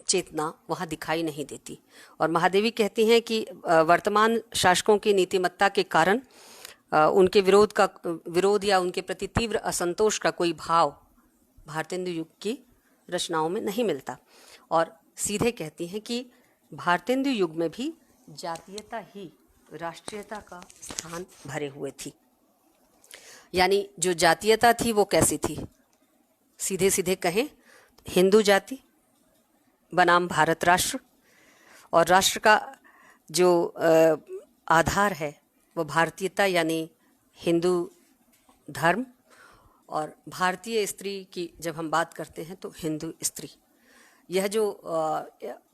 चेतना वहाँ दिखाई नहीं देती। और महादेवी कहती हैं कि वर्तमान शासकों की नीतिमत्ता के कारण उनके विरोध या उनके प्रति तीव्र असंतोष का कोई भाव भारतेंदु युग की रचनाओं में नहीं मिलता, और सीधे कहती हैं कि भारतेंदु युग में भी जातीयता ही राष्ट्रीयता का स्थान भरे हुए थी। यानी जो जातीयता थी वो कैसी थी? सीधे सीधे कहें, हिंदू जाति, बनाम भारत राष्ट्र, और राष्ट्र का जो आधार है वो भारतीयता यानी हिंदू धर्म, और भारतीय स्त्री की जब हम बात करते हैं तो हिंदू स्त्री। यह जो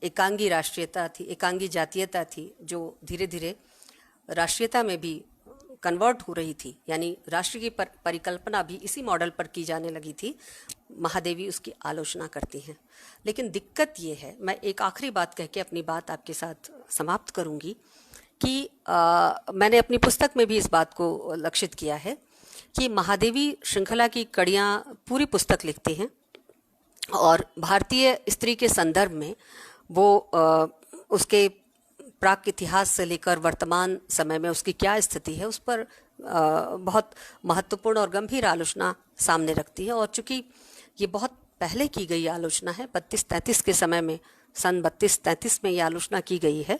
एकांगी राष्ट्रीयता थी, एकांगी जातीयता थी, जो धीरे धीरे राष्ट्रीयता में भी कन्वर्ट हो रही थी, यानी राष्ट्र की परिकल्पना भी इसी मॉडल पर की जाने लगी थी, महादेवी उसकी आलोचना करती हैं। लेकिन दिक्कत ये है, मैं एक आखिरी बात कह के अपनी बात आपके साथ समाप्त करूंगी कि मैंने अपनी पुस्तक में भी इस बात को लक्षित किया है कि महादेवी श्रृंखला की कड़ियाँ पूरी पुस्तक लिखती हैं, और भारतीय स्त्री के संदर्भ में वो उसके प्राक इतिहास से लेकर वर्तमान समय में उसकी क्या स्थिति है उस पर बहुत महत्वपूर्ण और गंभीर आलोचना सामने रखती है। और चूंकि ये बहुत पहले की गई आलोचना है, 32-33 के समय में, सन 32-33 में ये आलोचना की गई है,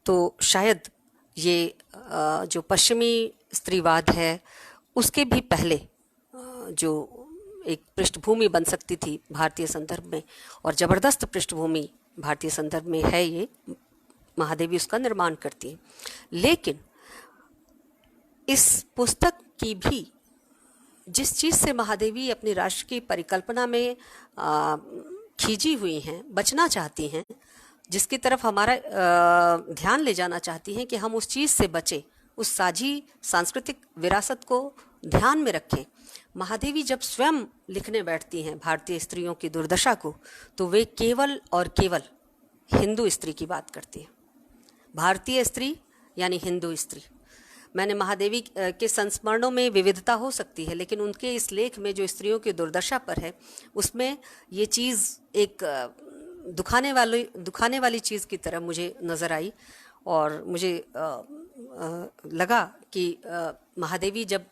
तो शायद ये जो पश्चिमी स्त्रीवाद है उसके भी पहले जो एक पृष्ठभूमि बन सकती थी भारतीय संदर्भ में, और ज़बरदस्त पृष्ठभूमि भारतीय संदर्भ में है, ये महादेवी उसका निर्माण करती है। लेकिन इस पुस्तक की भी जिस चीज़ से महादेवी अपनी राष्ट्र की परिकल्पना में खींची हुई हैं, बचना चाहती हैं, जिसकी तरफ हमारा ध्यान ले जाना चाहती हैं कि हम उस चीज़ से बचें, उस साझी सांस्कृतिक विरासत को ध्यान में रखें। महादेवी जब स्वयं लिखने बैठती हैं भारतीय स्त्रियों की दुर्दशा को, तो वे केवल और केवल हिंदू स्त्री की बात करती हैं। भारतीय स्त्री यानी हिंदू स्त्री। मैंने महादेवी के संस्मरणों में विविधता हो सकती है, लेकिन उनके इस लेख में जो स्त्रियों की दुर्दशा पर है, उसमें ये चीज़ एक दुखाने वाली चीज़ की तरह मुझे नज़र आई, और मुझे लगा कि महादेवी जब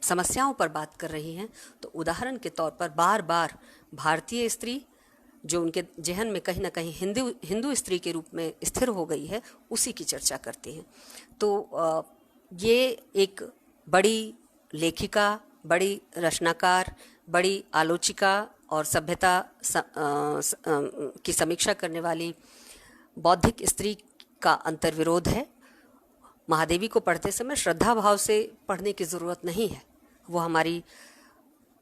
समस्याओं पर बात कर रही हैं तो उदाहरण के तौर पर बार बार भारतीय स्त्री, जो उनके जहन में कहीं ना कहीं हिंदू स्त्री के रूप में स्थिर हो गई है, उसी की चर्चा करती हैं। तो ये एक बड़ी लेखिका, बड़ी रचनाकार, बड़ी आलोचिका और सभ्यता की समीक्षा करने वाली बौद्धिक स्त्री का अंतर्विरोध है। महादेवी को पढ़ते समय श्रद्धा भाव से पढ़ने की ज़रूरत नहीं है। वो हमारी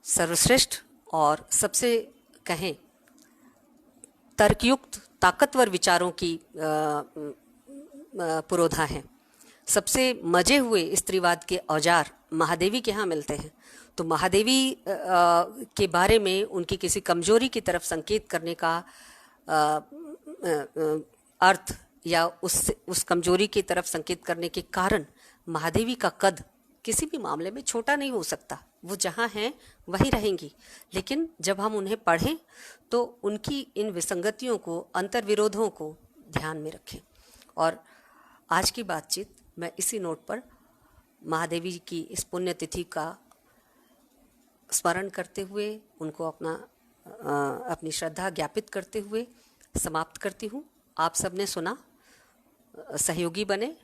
सर्वश्रेष्ठ और सबसे कहें तर्कयुक्त ताकतवर विचारों की पुरोधा हैं। सबसे मजे हुए स्त्रीवाद के औजार महादेवी के यहाँ मिलते हैं। तो महादेवी के बारे में उनकी किसी कमजोरी की तरफ संकेत करने का अर्थ या उस कमजोरी की तरफ संकेत करने के कारण महादेवी का कद किसी भी मामले में छोटा नहीं हो सकता। वो जहाँ हैं वहीं रहेंगी, लेकिन जब हम उन्हें पढ़ें तो उनकी इन विसंगतियों को, अंतर्विरोधों को ध्यान में रखें। और आज की बातचीत मैं इसी नोट पर महादेवी की इस पुण्यतिथि का स्मरण करते हुए, उनको अपनी श्रद्धा ज्ञापित करते हुए समाप्त करती हूँ। आप सबने सुना, सहयोगी बने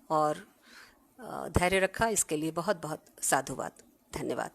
और धैर्य रखा, इसके लिए बहुत बहुत साधुवाद। धन्यवाद।